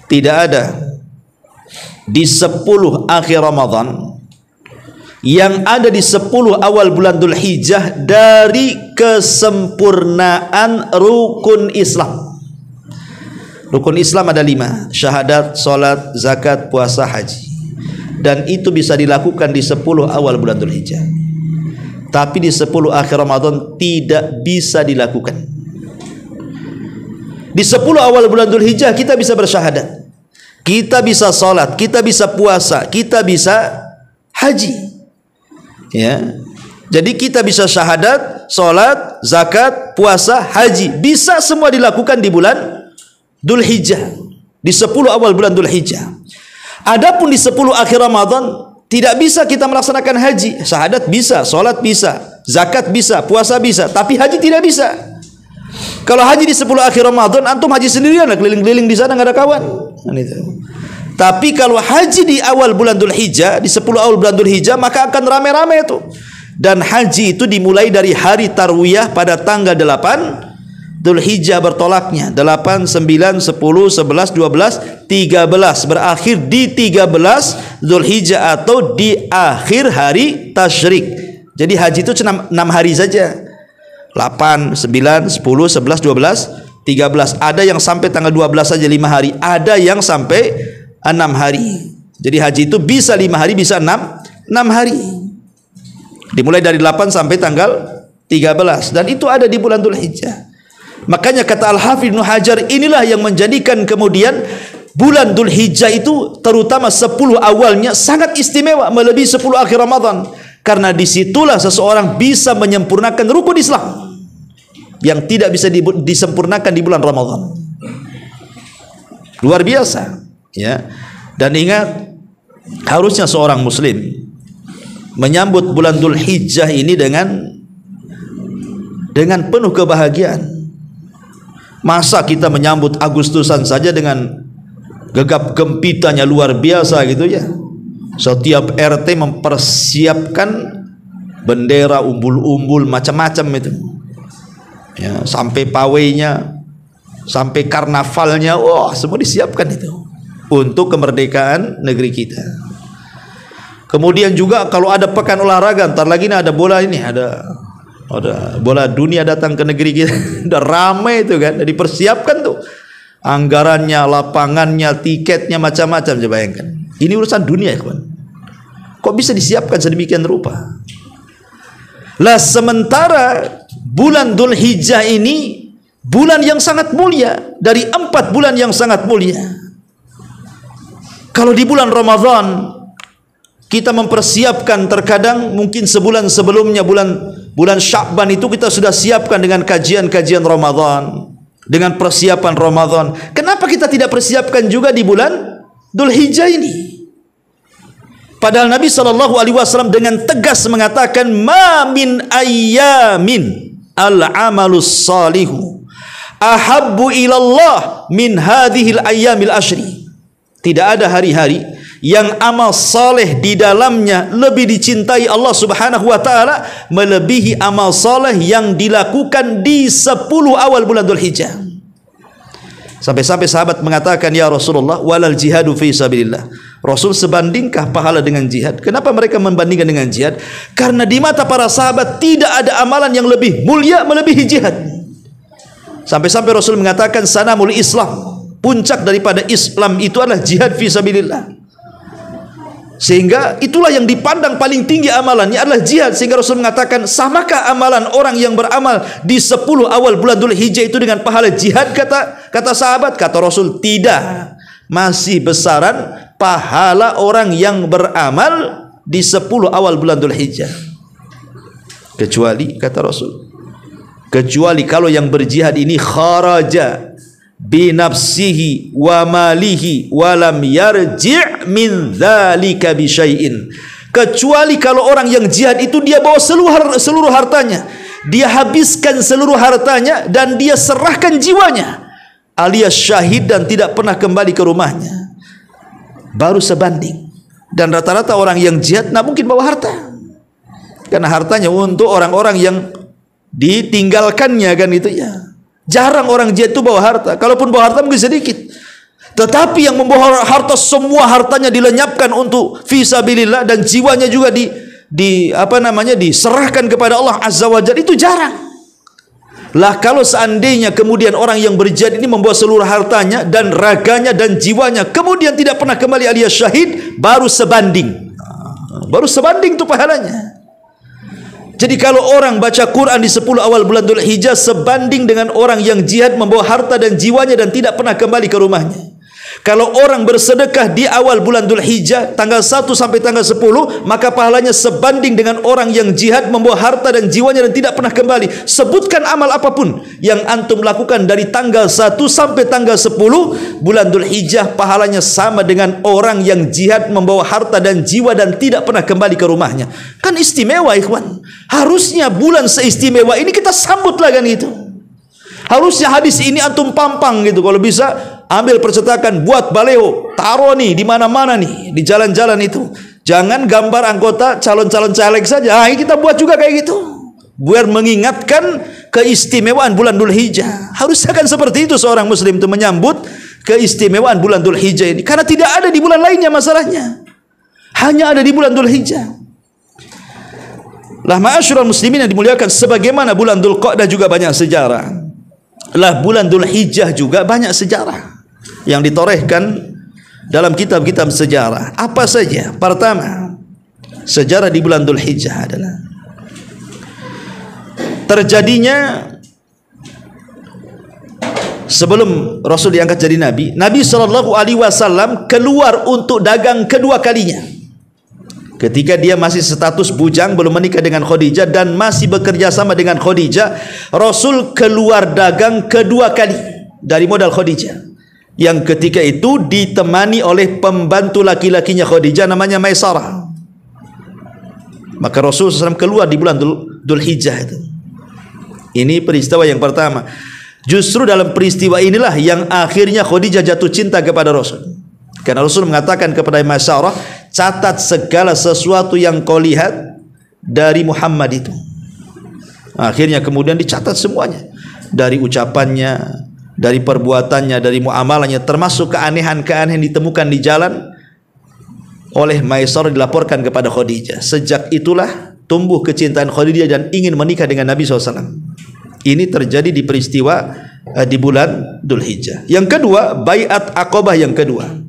tidak ada di 10 akhir Ramadan yang ada di 10 awal bulan Dzulhijjah dari kesempurnaan rukun Islam. Rukun Islam ada 5, syahadat, salat, zakat, puasa, haji. Dan itu bisa dilakukan di 10 awal bulan Dzulhijjah. Tapi di 10 akhir Ramadan tidak bisa dilakukan. Di 10 awal bulan Dzulhijjah kita bisa bersyahadat, kita bisa salat, kita bisa puasa, kita bisa haji. Ya. Jadi kita bisa syahadat, salat, zakat, puasa, haji, bisa semua dilakukan di bulan Dzulhijjah, di 10 awal bulan Dzulhijjah. Adapun di 10 akhir Ramadan tidak bisa kita melaksanakan haji. Syahadat bisa, salat bisa, zakat bisa, puasa bisa, tapi haji tidak bisa. Kalau haji di 10 akhir Ramadan, antum haji sendirian, keliling-keliling di sana nggak ada kawan. Tapi kalau haji di awal bulan Dzulhijjah, di 10 awal bulan Dzulhijjah, maka akan rame-rame itu. Dan haji itu dimulai dari hari tarwiyah pada tanggal 8 Dzulhijjah bertolaknya, 8, 9, 10, 11, 12, 13, berakhir di 13 Dzulhijjah atau di akhir hari tasyrik. Jadi haji itu 6 hari saja, 8, 9, 10, 11, 12, 13. Ada yang sampai tanggal 12 saja 5 hari, ada yang sampai 6 hari. Jadi haji itu bisa 5 hari, bisa 6 hari. Dimulai dari 8 sampai tanggal 13, dan itu ada di bulan Dzulhijjah. Makanya kata Al-Hafidz Ibnu Hajar, inilah yang menjadikan kemudian bulan Dzulhijjah itu terutama 10 awalnya sangat istimewa melebihi 10 akhir Ramadan. Karena disitulah seseorang bisa menyempurnakan rukun Islam yang tidak bisa disempurnakan di bulan Ramadan. Luar biasa, ya. Dan ingat, harusnya seorang muslim menyambut bulan Dzulhijjah ini dengan penuh kebahagiaan. Masa kita menyambut Agustusan saja dengan gegap gempitanya luar biasa gitu ya. Setiap RT mempersiapkan bendera, umbul-umbul, macam-macam itu. Ya, sampai pawainya, sampai karnavalnya, wah, semua disiapkan itu untuk kemerdekaan negeri kita. Kemudian juga kalau ada pekan olahraga, ntar lagi nih ada bola ini, ada bola dunia datang ke negeri kita. Udah ramai itu kan, udah dipersiapkan tuh anggarannya, lapangannya, tiketnya, macam-macam. Coba bayangkan, ini urusan dunia ya kawan. Kok bisa disiapkan sedemikian rupa? Lah sementara bulan Dzulhijjah ini bulan yang sangat mulia, dari 4 bulan yang sangat mulia. Kalau di bulan Ramadan kita mempersiapkan, terkadang mungkin sebulan sebelumnya, bulan Sya'ban itu kita sudah siapkan dengan kajian-kajian Ramadan, dengan persiapan Ramadan. Kenapa kita tidak persiapkan juga di bulan Dzulhijjah ini? Padahal Nabi SAW dengan tegas mengatakan, ma min ayyamin al-amalus salihu ahabbu ilallah min hadhil ayyamil ashri. Tidak ada hari-hari yang amal saleh di dalamnya lebih dicintai Allah Subhanahu wa taala melebihi amal saleh yang dilakukan di 10 awal bulan Dzulhijjah. Sampai-sampai sahabat mengatakan, ya Rasulullah, walal jihadu fi sabilillah, Rasul, sebandingkah pahala dengan jihad? Kenapa mereka membandingkan dengan jihad? Karena di mata para sahabat tidak ada amalan yang lebih mulia melebihi jihad. Sampai-sampai Rasul mengatakan sanamul Islam, puncak daripada Islam itu adalah jihad fi sabilillah. Sehingga itulah yang dipandang paling tinggi amalannya adalah jihad. Sehingga Rasul mengatakan, samakah amalan orang yang beramal di 10 awal bulan Dzul Hijjah itu dengan pahala jihad? Kata sahabat. Kata Rasul, tidak. Masih besaran pahala orang yang beramal di 10 awal bulan Dzul Hijjah. Kecuali, kata Rasul, kecuali kalau yang berjihad ini kharaja binafsihi wa malihi walam yarji' min dzalika bi syai'in. Kecuali kalau orang yang jihad itu dia bawa seluruh hartanya, dia habiskan seluruh hartanya dan dia serahkan jiwanya, alias syahid dan tidak pernah kembali ke rumahnya, baru sebanding. Dan rata-rata orang yang jihad tidak mungkin bawa harta, karena hartanya untuk orang-orang yang ditinggalkannya, kan itu ya. Jarang orang jihad itu bawa harta. Kalaupun bawa harta mungkin sedikit. Tetapi yang membawa harta, semua hartanya dilenyapkan untuk fisabilillah dan jiwanya juga diserahkan kepada Allah Azza wa Jalla, itu jarang. Lah kalau seandainya kemudian orang yang berjihad ini membawa seluruh hartanya dan raganya dan jiwanya, kemudian tidak pernah kembali alias syahid, baru sebanding. Baru sebanding itu pahalanya. Jadi kalau orang baca Quran di 10 awal bulan Dzul Hijjah sebanding dengan orang yang jihad membawa harta dan jiwanya dan tidak pernah kembali ke rumahnya. Kalau orang bersedekah di awal bulan Dzul Hijjah tanggal 1 sampai tanggal 10, maka pahalanya sebanding dengan orang yang jihad membawa harta dan jiwanya dan tidak pernah kembali. Sebutkan amal apapun yang antum lakukan dari tanggal 1 sampai tanggal 10 bulan Dzul Hijjah, pahalanya sama dengan orang yang jihad membawa harta dan jiwa dan tidak pernah kembali ke rumahnya. Kan istimewa, ikhwan. Harusnya bulan seistimewa ini kita sambutlah, kan gitu. Harusnya hadis ini antum pampang gitu, kalau bisa ambil percetakan, buat baleho, taruh nih di mana-mana nih, di jalan-jalan itu. Jangan gambar anggota calon-calon caleg saja. Nah, kita buat juga kayak gitu, biar mengingatkan keistimewaan bulan Dzul Hijjah. Harusnya kan seperti itu seorang muslim itu menyambut keistimewaan bulan Dzul Hijjah ini, karena tidak ada di bulan lainnya masalahnya, hanya ada di bulan Dzul Hijjah. Lah ma'asyiral muslimin yang dimuliakan, sebagaimana bulan Dzul Qa'dah juga banyak sejarah, lah bulan Dzul Hijjah juga banyak sejarah yang ditorehkan dalam kitab-kitab sejarah. Apa saja? Pertama, sejarah di bulan Dzul Hijjah adalah terjadinya sebelum Rasul diangkat jadi Nabi, Nabi SAW keluar untuk dagang kedua kalinya. Ketika dia masih status bujang, belum menikah dengan Khadijah dan masih bekerja sama dengan Khadijah, Rasul keluar dagang kedua kali dari modal Khadijah. Yang ketika itu ditemani oleh pembantu laki-lakinya Khadijah namanya Maisarah. Maka Rasul SAW keluar di bulan Dzul Hijjah itu. Ini peristiwa yang pertama. Justru dalam peristiwa inilah yang akhirnya Khadijah jatuh cinta kepada Rasul. Karena Rasul mengatakan kepada Maisarah, catat segala sesuatu yang kau lihat dari Muhammad itu. Akhirnya kemudian dicatat semuanya, dari ucapannya, dari perbuatannya, dari muamalahnya, termasuk keanehan-keanehan ditemukan di jalan oleh Maisarah dilaporkan kepada Khadijah. Sejak itulah tumbuh kecintaan Khadijah dan ingin menikah dengan Nabi SAW. Ini terjadi di peristiwa di bulan Dzul Hijjah. Yang kedua, Baiat Aqabah yang kedua.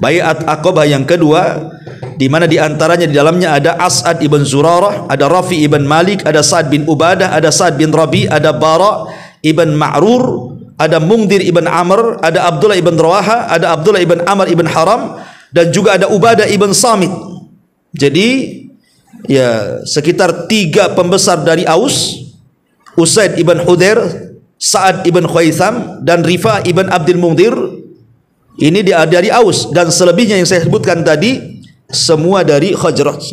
Baiat Aqabah yang kedua, di mana di antaranya di dalamnya ada As'ad ibn Zurarah, ada Rafi ibn Malik, ada Sa'ad bin Ubadah, ada Sa'ad bin Rabi, ada Bara ibn Ma'rur, ada Mungdir ibn Amr, ada Abdullah ibn Rawaha, ada Abdullah ibn Amr ibn Haram, dan juga ada Ubadah ibn Samit. Jadi ya sekitar 3 pembesar dari Aus, Usaid ibn Hudair, Sa'ad ibn Khwaitham, dan Rifa ibn Abdul Mungdir. Ini dari Aus, dan selebihnya yang saya sebutkan tadi semua dari Khazraj.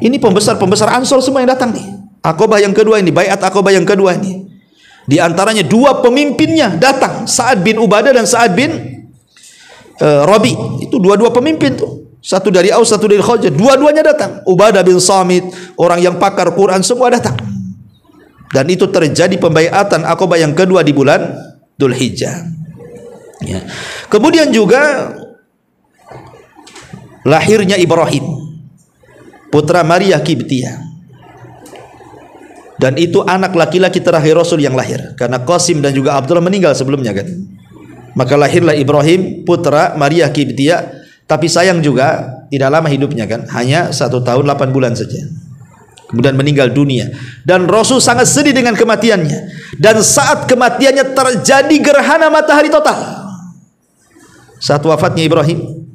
Ini pembesar-pembesar Ansor semua yang datang nih. Aqabah yang kedua ini, Baiat Aqabah yang kedua ini. Di antaranya 2 pemimpinnya datang, Sa'ad bin Ubadah dan Sa'ad bin Rabi. Itu 2 pemimpin tuh. Satu dari Aus, satu dari Khazraj. Dua-duanya datang. Ubadah bin Samit, orang yang pakar Quran, semua datang. Dan itu terjadi pembaiatan Aqabah yang kedua di bulan Dzul Hijjah. Ya. Kemudian juga lahirnya Ibrahim, putra Maria Kibtiyah. Dan itu anak laki-laki terakhir Rasul yang lahir, karena Qasim dan juga Abdullah meninggal sebelumnya kan. Maka lahirlah Ibrahim, putra Maria Kibtiyah. Tapi sayang juga tidak lama hidupnya kan, hanya 1 tahun 8 bulan saja. Kemudian meninggal dunia. Dan Rasul sangat sedih dengan kematiannya. Dan saat kematiannya terjadi gerhana matahari total. Saat wafatnya Ibrahim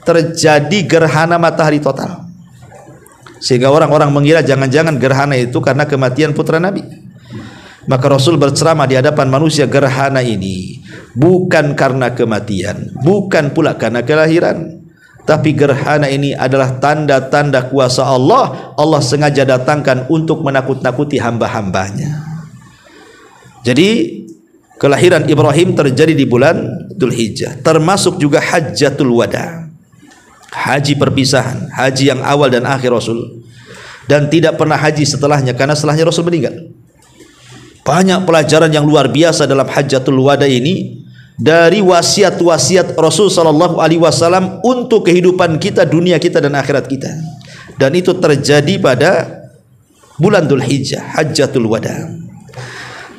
terjadi gerhana matahari total, sehingga orang-orang mengira jangan-jangan gerhana itu karena kematian putra Nabi. Maka Rasul berceramah di hadapan manusia, gerhana ini bukan karena kematian, bukan pula karena kelahiran, tapi gerhana ini adalah tanda-tanda kuasa Allah. Allah sengaja datangkan untuk menakut-nakuti hamba-hambanya. Jadi kelahiran Ibrahim terjadi di bulan Dzulhijjah, termasuk juga Hajjatul Wada, haji perpisahan, haji yang awal dan akhir Rasul, dan tidak pernah haji setelahnya karena setelahnya Rasul meninggal. Banyak pelajaran yang luar biasa dalam Hajjatul Wada ini, dari wasiat-wasiat Rasul sallallahu alaihi wasallam untuk kehidupan kita, dunia kita dan akhirat kita. Dan itu terjadi pada bulan Dzulhijjah, Hajjatul Wada.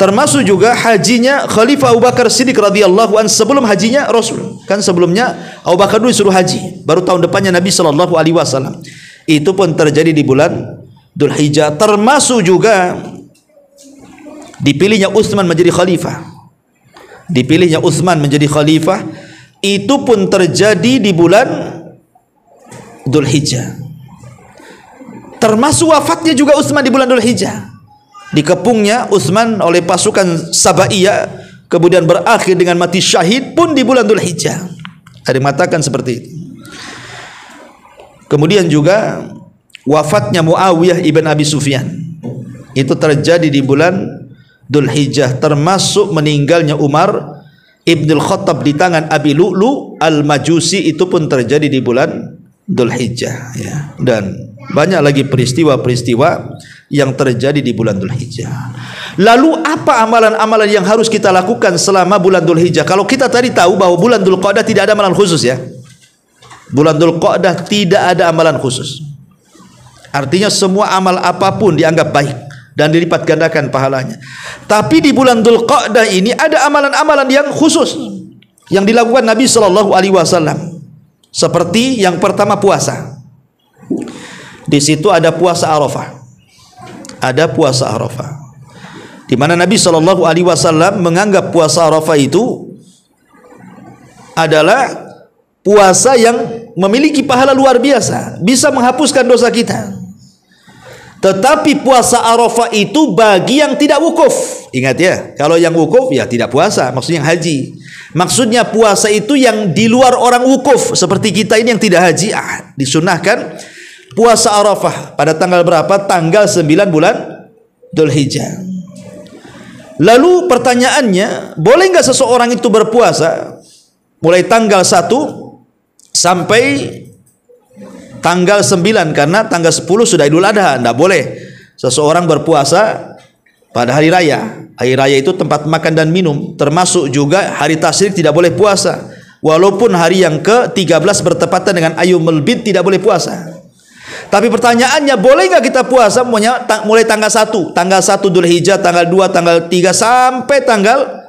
Termasuk juga hajinya Khalifah Abu Bakar Siddiq radhiyallahu anhu sebelum hajinya Rasul. Kan sebelumnya Abu Bakar dulu suruh haji, baru tahun depannya Nabi sallallahu alaihi wasallam. Itu pun terjadi di bulan Dzulhijjah. Termasuk juga dipilihnya Utsman menjadi khalifah. Dipilihnya Utsman menjadi khalifah itu pun terjadi di bulan Dzulhijjah. Termasuk wafatnya juga Utsman di bulan Dzulhijjah. Dikepungnya Utsman oleh pasukan Sabaiyah, kemudian berakhir dengan mati syahid pun di bulan Dzulhijjah. Ada yang mengatakan seperti itu. Kemudian juga wafatnya Muawiyah ibn Abi Sufyan itu terjadi di bulan Dzulhijjah. Termasuk meninggalnya Umar ibn Khattab di tangan Abi Lu'lu al-Majusi itu pun terjadi di bulan Dzulhijjah ya. Dan banyak lagi peristiwa-peristiwa yang terjadi di bulan Dzulhijjah. Lalu apa amalan-amalan yang harus kita lakukan selama bulan Dzulhijjah? Kalau kita tadi tahu bahwa bulan Dzulqa'dah tidak ada amalan khusus ya. Bulan Dzulqa'dah tidak ada amalan khusus. Artinya semua amal apapun dianggap baik dan dilipat gandakan pahalanya. Tapi di bulan Dzulqa'dah ini ada amalan-amalan yang khusus yang dilakukan Nabi sallallahu alaihi wasallam. Seperti yang pertama puasa. Di situ ada puasa Arafah. Ada puasa Arafah, di mana Nabi sallallahu alaihi wasallam menganggap puasa Arafah itu adalah puasa yang memiliki pahala luar biasa, bisa menghapuskan dosa kita. Tetapi puasa Arafah itu bagi yang tidak wukuf. Ingat ya, kalau yang wukuf ya tidak puasa, maksudnya yang haji. Maksudnya puasa itu yang di luar orang wukuf, seperti kita ini yang tidak haji, disunahkan puasa Arafah pada tanggal berapa? Tanggal 9 bulan Dzulhijjah. Lalu pertanyaannya, boleh nggak seseorang itu berpuasa mulai tanggal 1 sampai tanggal 9, karena tanggal 10 sudah Idul Adha? Tidak boleh seseorang berpuasa pada hari raya. Hari raya itu tempat makan dan minum, termasuk juga hari tasyrik tidak boleh puasa. Walaupun hari yang ke-13 bertepatan dengan Ayyamul Bid tidak boleh puasa. Tapi pertanyaannya, boleh nggak kita puasa mulai tanggal 1 Dzulhijjah, tanggal 2, tanggal 3 sampai tanggal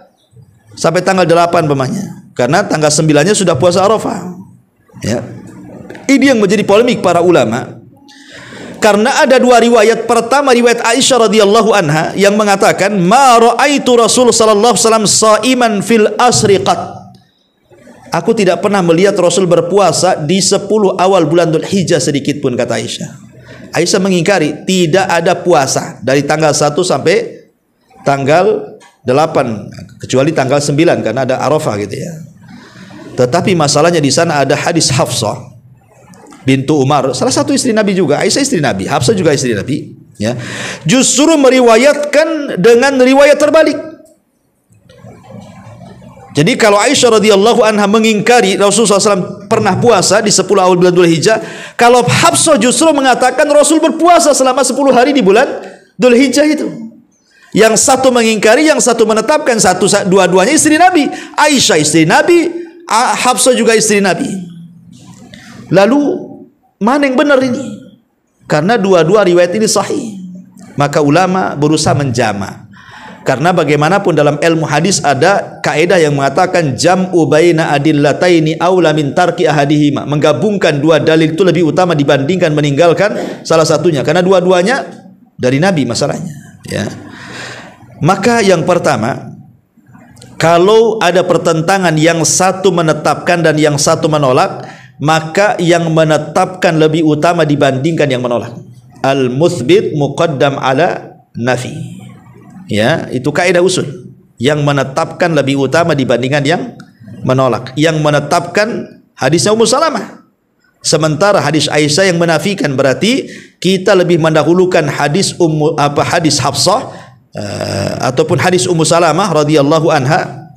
8 pemanya? Karena tanggal 9-nya sudah puasa Arafah. Ya. Ini yang menjadi polemik para ulama. Karena ada dua riwayat. Pertama riwayat Aisyah radhiyallahu anha yang mengatakan, "Ma ra'aitu Rasul sallallahu alaihi wasallam shaiman fil asri qat." Aku tidak pernah melihat Rasul berpuasa di 10 awal bulan Dzulhijjah sedikit pun, kata Aisyah. Aisyah mengingkari, tidak ada puasa dari tanggal 1 sampai tanggal 8, kecuali tanggal 9 karena ada Arafah gitu ya. Tetapi masalahnya di sana ada hadis Hafsah bintu Umar, salah satu istri Nabi juga. Aisyah istri Nabi, Hafsah juga istri Nabi ya. Justru meriwayatkan dengan riwayat terbalik. Jadi kalau Aisyah radhiyallahu anha mengingkari Rasulullah SAW pernah puasa di 10 awal bulan Dzulhijjah, kalau Hafsah justru mengatakan Rasul berpuasa selama 10 hari di bulan Dzulhijjah itu. Yang satu mengingkari, yang satu menetapkan, dua-duanya istri Nabi. Aisyah istri Nabi, Hafsah juga istri Nabi. Lalu mana yang benar ini? Karena dua-dua riwayat ini sahih. Maka ulama berusaha menjama. Karena bagaimanapun dalam ilmu hadis ada kaidah yang mengatakan jam'u baina adillataini aula min tarki ahadihima. Menggabungkan dua dalil itu lebih utama dibandingkan meninggalkan salah satunya. Karena dua-duanya dari Nabi masalahnya. Ya. Maka yang pertama, kalau ada pertentangan yang satu menetapkan dan yang satu menolak, maka yang menetapkan lebih utama dibandingkan yang menolak. Al-muthbit muqaddam ala nafi. Ya, itu kaidah usul. Yang menetapkan lebih utama dibandingkan yang menolak. Yang menetapkan hadisnya Ummu Salamah. Sementara hadis Aisyah yang menafikan, berarti kita lebih mendahulukan hadis hadis Hafsah ataupun hadis Ummu Salamah radhiyallahu anha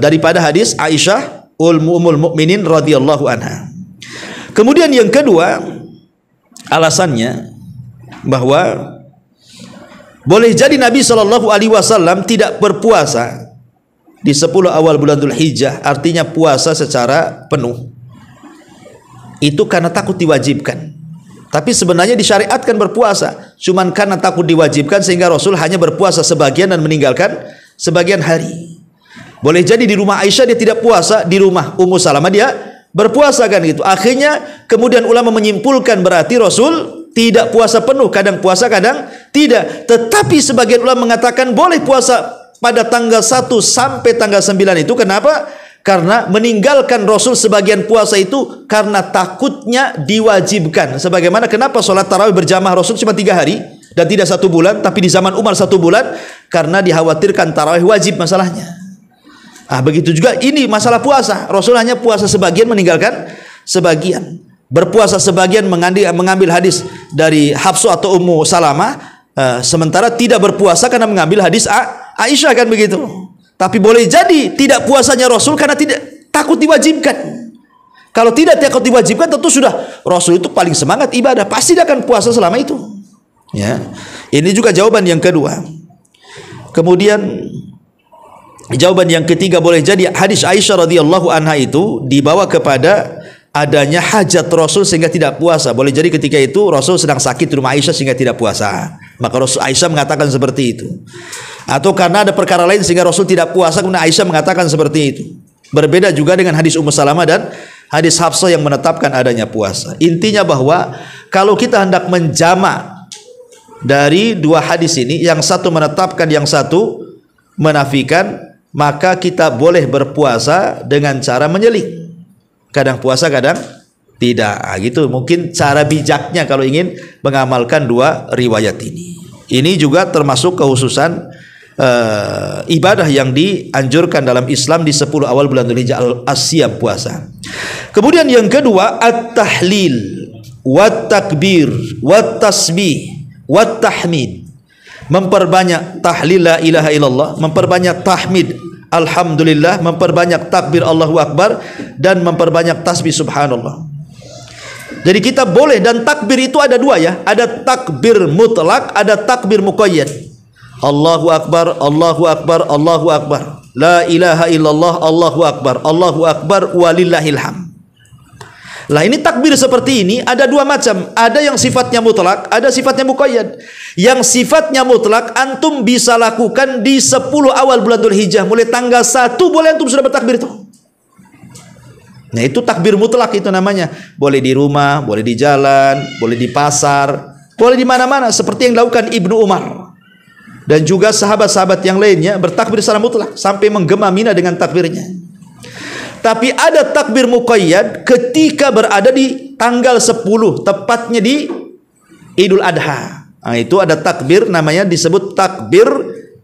daripada hadis Aisyah ummul mukminin radhiyallahu anha. Kemudian yang kedua, alasannya bahwa boleh jadi Nabi SAW tidak berpuasa di 10 awal bulan Dzulhijjah, artinya puasa secara penuh. Itu karena takut diwajibkan. Tapi sebenarnya disyariatkan berpuasa, cuman karena takut diwajibkan sehingga Rasul hanya berpuasa sebagian dan meninggalkan sebagian hari. Boleh jadi di rumah Aisyah dia tidak puasa, di rumah Ummu Salamah dia berpuasa kan gitu. Akhirnya kemudian ulama menyimpulkan berarti Rasul tidak puasa penuh, kadang puasa kadang tidak. Tetapi sebagian ulama mengatakan boleh puasa pada tanggal 1 sampai tanggal 9 itu. Kenapa? Karena meninggalkan Rasul sebagian puasa itu karena takutnya diwajibkan. Sebagaimana kenapa sholat tarawih berjamaah Rasul cuma 3 hari dan tidak 1 bulan, tapi di zaman Umar 1 bulan, karena dikhawatirkan tarawih wajib masalahnya. Begitu juga ini masalah puasa. Rasul hanya puasa sebagian, meninggalkan sebagian. Berpuasa sebagian mengambil hadis dari Hafsah atau Ummu Salamah, sementara tidak berpuasa karena mengambil hadis Aisyah kan begitu. Tapi boleh jadi tidak puasanya Rasul karena tidak takut diwajibkan. Kalau tidak takut diwajibkan, tentu sudah Rasul itu paling semangat ibadah, pasti dia akan puasa selama itu. Ya, ini juga jawaban yang kedua. Kemudian jawaban yang ketiga, boleh jadi hadis Aisyah radhiyallahu anha itu dibawa kepada adanya hajat Rasul sehingga tidak puasa. Boleh jadi ketika itu Rasul sedang sakit di rumah Aisyah sehingga tidak puasa. Maka Rasul Aisyah mengatakan seperti itu. Atau karena ada perkara lain sehingga Rasul tidak puasa, kemudian Aisyah mengatakan seperti itu. Berbeda juga dengan hadis Ummu Salamah dan hadis Hafsah yang menetapkan adanya puasa. Intinya bahwa kalau kita hendak menjamak dari dua hadis ini, yang satu menetapkan, yang satu menafikan, maka kita boleh berpuasa dengan cara menyeling. Kadang puasa, kadang tidak. Gitu mungkin cara bijaknya kalau ingin mengamalkan dua riwayat ini. Ini juga termasuk kekhususan ibadah yang dianjurkan dalam Islam di 10 awal bulan Dzulhijjah, as-siyam, puasa. Kemudian yang kedua, at-tahlil, wat-takbir, wat-tasbih, wat-tahmid. Memperbanyak tahlil la ilaha illallah, memperbanyak tahmid alhamdulillah, memperbanyak takbir Allahu Akbar, dan memperbanyak tasbih subhanallah. Jadi kita boleh, dan takbir itu ada dua ya, ada takbir mutlak, ada takbir muqayyad. Allahu Akbar, Allahu Akbar, Allahu Akbar, la ilaha illallah, Allahu Akbar, Allahu Akbar, walillahil hamd. Lah ini takbir seperti ini ada dua macam, ada yang sifatnya mutlak, ada sifatnya muqayyad. Yang sifatnya mutlak antum bisa lakukan di 10 awal bulan Dzulhijjah, mulai tanggal 1 boleh antum sudah bertakbir itu. Nah itu takbir mutlak itu namanya. Boleh di rumah, boleh di jalan, boleh di pasar, boleh di mana-mana, seperti yang dilakukan Ibnu Umar dan juga sahabat-sahabat yang lainnya bertakbir secara mutlak sampai menggema Mina dengan takbirnya. Tapi ada takbir muqayyad ketika berada di tanggal 10, tepatnya di Idul Adha. Nah, itu ada takbir namanya disebut takbir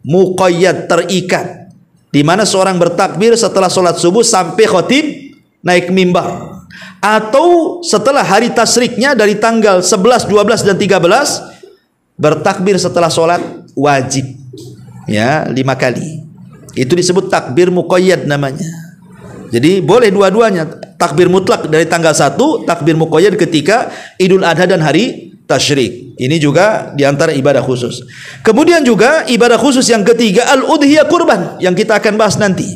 muqayyad, terikat, di mana seorang bertakbir setelah sholat subuh sampai khatib naik mimbar, atau setelah hari tasriknya dari tanggal 11, 12 dan 13 bertakbir setelah sholat wajib ya 5 kali. Itu disebut takbir muqayyad namanya. Jadi boleh dua-duanya, takbir mutlak dari tanggal 1, takbir muqayyad ketika Idul Adha dan hari tasyrik. Ini juga diantara ibadah khusus. Kemudian juga ibadah khusus yang ketiga, al-udhiyah, kurban, yang kita akan bahas nanti.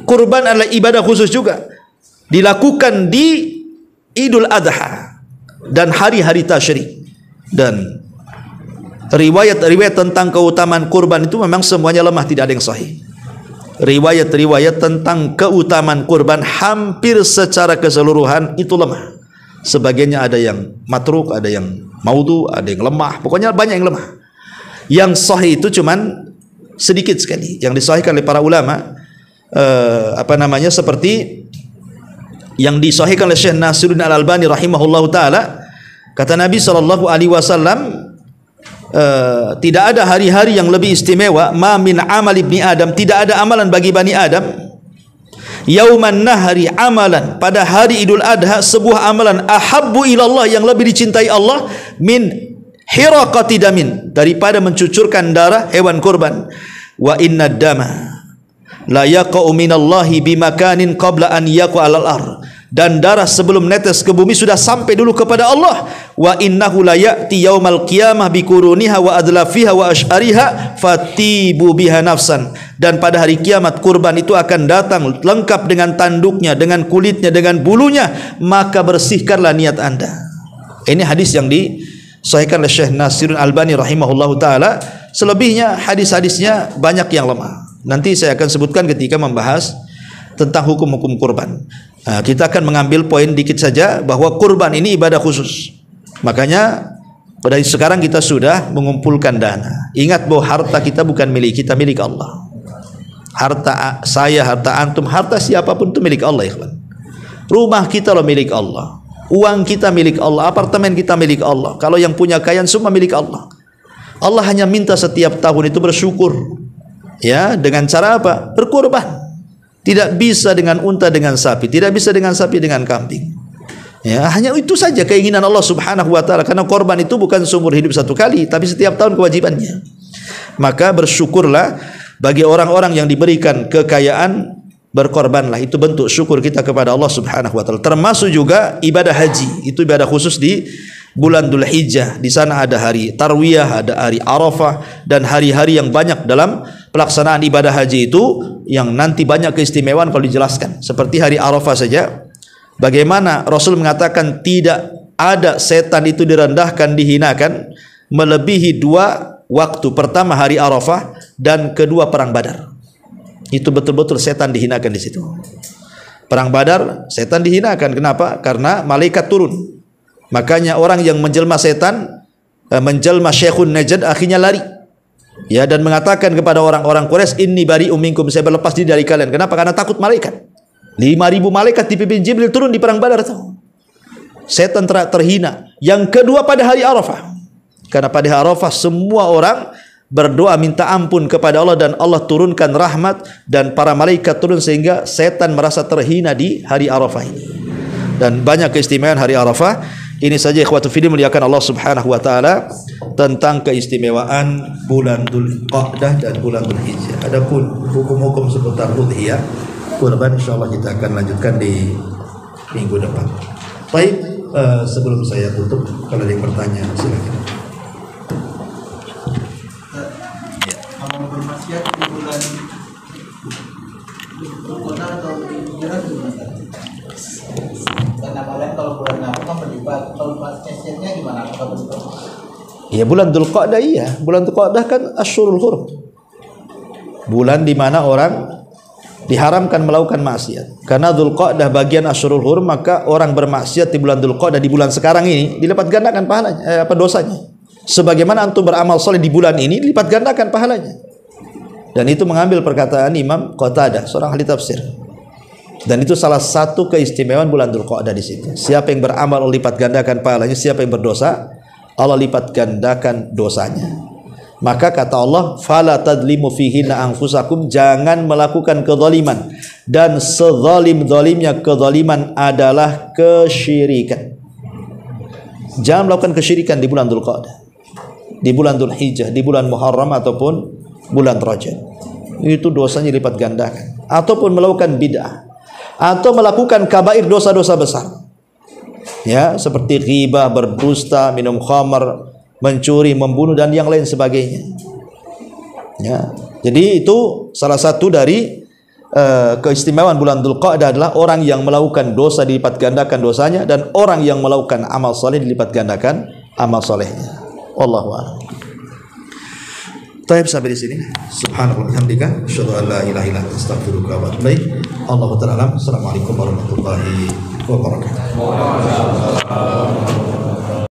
Kurban adalah ibadah khusus juga, dilakukan di Idul Adha dan hari-hari tasyrik. Dan riwayat-riwayat tentang keutamaan kurban itu memang semuanya lemah, tidak ada yang sahih. Riwayat-riwayat tentang keutamaan kurban hampir secara keseluruhan itu lemah. Sebagiannya ada yang matruk, ada yang maudhu, ada yang lemah. Pokoknya banyak yang lemah. Yang sahih itu cuman sedikit sekali yang disahihkan oleh para ulama, seperti yang disahihkan oleh Syekh Nasiruddin Al-Albani rahimahullahu taala. Kata Nabi SAW, tidak ada hari-hari yang lebih istimewa, ma min amal ibni Adam, tidak ada amalan bagi Bani Adam, yauman nahri amalan, pada hari Idul Adha sebuah amalan, ahabbu ilallah, yang lebih dicintai Allah, min hiraqati damin, daripada mencucurkan darah hewan kurban. Wa inna dama la yaqa'u minallahi bimakanin qabla an yaqa 'alal ardh, dan darah sebelum netes ke bumi sudah sampai dulu kepada Allah. Wa innahu la ya'ti yaumal qiyamah bikuruniha wa adlafiha wa asy'ariha fatibu biha nafsan, dan pada hari kiamat kurban itu akan datang lengkap dengan tanduknya, dengan kulitnya, dengan bulunya, maka bersihkanlah niat Anda. Ini hadis yang disahihkan oleh Syekh Nasiruddin Albani rahimahullahu taala. Selebihnya hadis-hadisnya banyak yang lemah. Nanti saya akan sebutkan ketika membahas tentang hukum-hukum kurban. Nah, kita akan mengambil poin dikit saja bahwa kurban ini ibadah khusus. Makanya pada sekarang kita sudah mengumpulkan dana. Ingat bahwa harta kita bukan milik kita, milik Allah. Harta saya, harta antum, harta siapapun itu milik Allah, ikhwan. Rumah kita loh milik Allah. Uang kita milik Allah, apartemen kita milik Allah. Kalau yang punya kekayaan semua milik Allah. Allah hanya minta setiap tahun itu bersyukur. Ya, dengan cara apa? Berkurban. Tidak bisa dengan unta dengan sapi, tidak bisa dengan sapi dengan kambing. Ya, hanya itu saja keinginan Allah Subhanahu wa taala, karena korban itu bukan seumur hidup satu kali, tapi setiap tahun kewajibannya. Maka bersyukurlah bagi orang-orang yang diberikan kekayaan, berkorbanlah. Itu bentuk syukur kita kepada Allah Subhanahu wa taala. Termasuk juga ibadah haji. Itu ibadah khusus di bulan Dzul Hijjah. Di sana ada hari Tarwiyah, ada hari Arafah, dan hari-hari yang banyak dalam pelaksanaan ibadah haji itu yang nanti banyak keistimewaan kalau dijelaskan. Seperti hari Arafah saja, bagaimana Rasul mengatakan tidak ada setan itu direndahkan, dihinakan melebihi dua waktu. Pertama hari Arafah, dan kedua perang Badar. Itu betul-betul setan dihinakan di situ. Perang Badar setan dihinakan. Kenapa? Karena malaikat turun. Makanya orang yang menjelma setan, menjelma Syekhun Najd, akhirnya lari. Ya, dan mengatakan kepada orang-orang Quraisy, inni bari'um minkum, saya berlepas diri dari kalian. Kenapa? Karena takut malaikat. 5.000 malaikat dipimpin Jibril turun di perang Badar itu. Setan terhina. Yang kedua pada hari Arafah. Karena pada hari Arafah semua orang berdoa minta ampun kepada Allah, dan Allah turunkan rahmat dan para malaikat turun, sehingga setan merasa terhina di hari Arafah ini. Dan banyak keistimewaan hari Arafah. Ini saja ikhwatu fillah muliakan Allah Subhanahu wa taala tentang keistimewaan bulan Dzul Qa'dah dan bulan Dzul Hijjah. Adapun hukum-hukum seputar udhiyah, kurban, insyaallah kita akan lanjutkan di minggu depan. Baik, sebelum saya tutup, kalau ada yang bertanya silakan. Kalau bermaksiat di bulan Qa'dah atau Hijrah gimana? Karena kalian kalau bulan apa kan berlipat, kalau maksiatnya gimana? Apakah berlipat? Ya, bulan Dzul Qa'dah, iya. Bulan Dzul Qa'dah kan Asyhurul Hurum. Bulan di mana orang diharamkan melakukan maksiat. Karena Dzul Qa'dah bagian Asyhurul Hurum, maka orang bermaksiat di bulan Dzul Qa'dah, di bulan sekarang ini, dilipat gandakan pahalanya, dosanya. Sebagaimana antum beramal soleh di bulan ini, dilipat gandakan pahalanya. Dan itu mengambil perkataan Imam Qatadah, seorang ahli tafsir. Dan itu salah satu keistimewaan bulan Dzul Qa'dah di situ. Siapa yang beramal Allah lipat gandakan pahalanya, siapa yang berdosa Allah lipat gandakan dosanya. Maka kata Allah, fala tadlimu fihinna anfusakum, jangan melakukan kezaliman, dan sezalim-zalimnya kezaliman adalah kesyirikan. Jangan melakukan kesyirikan di bulan Dzul Qa'dah, di bulan Dzul Hijjah, di bulan Muharram ataupun bulan Rajab. Itu dosanya lipat gandakan. Ataupun melakukan bid'ah, atau melakukan kabair, dosa-dosa besar. Ya, seperti ghibah, berdusta, minum khamar, mencuri, membunuh, dan yang lain sebagainya. Ya, jadi itu salah satu dari keistimewaan bulan Dzulqa'dah adalah orang yang melakukan dosa dilipat gandakan dosanya dan orang yang melakukan amal soleh dilipat gandakan amal solehnya. Wallahu a'lam. Baik, sampai di sini. Subhanallah bihamdika asyhadu an la ilaha illa anta astaghfiruka wa atubu ilaik. Allahu ta'ala alam. Assalamualaikum warahmatullahi wabarakatuh.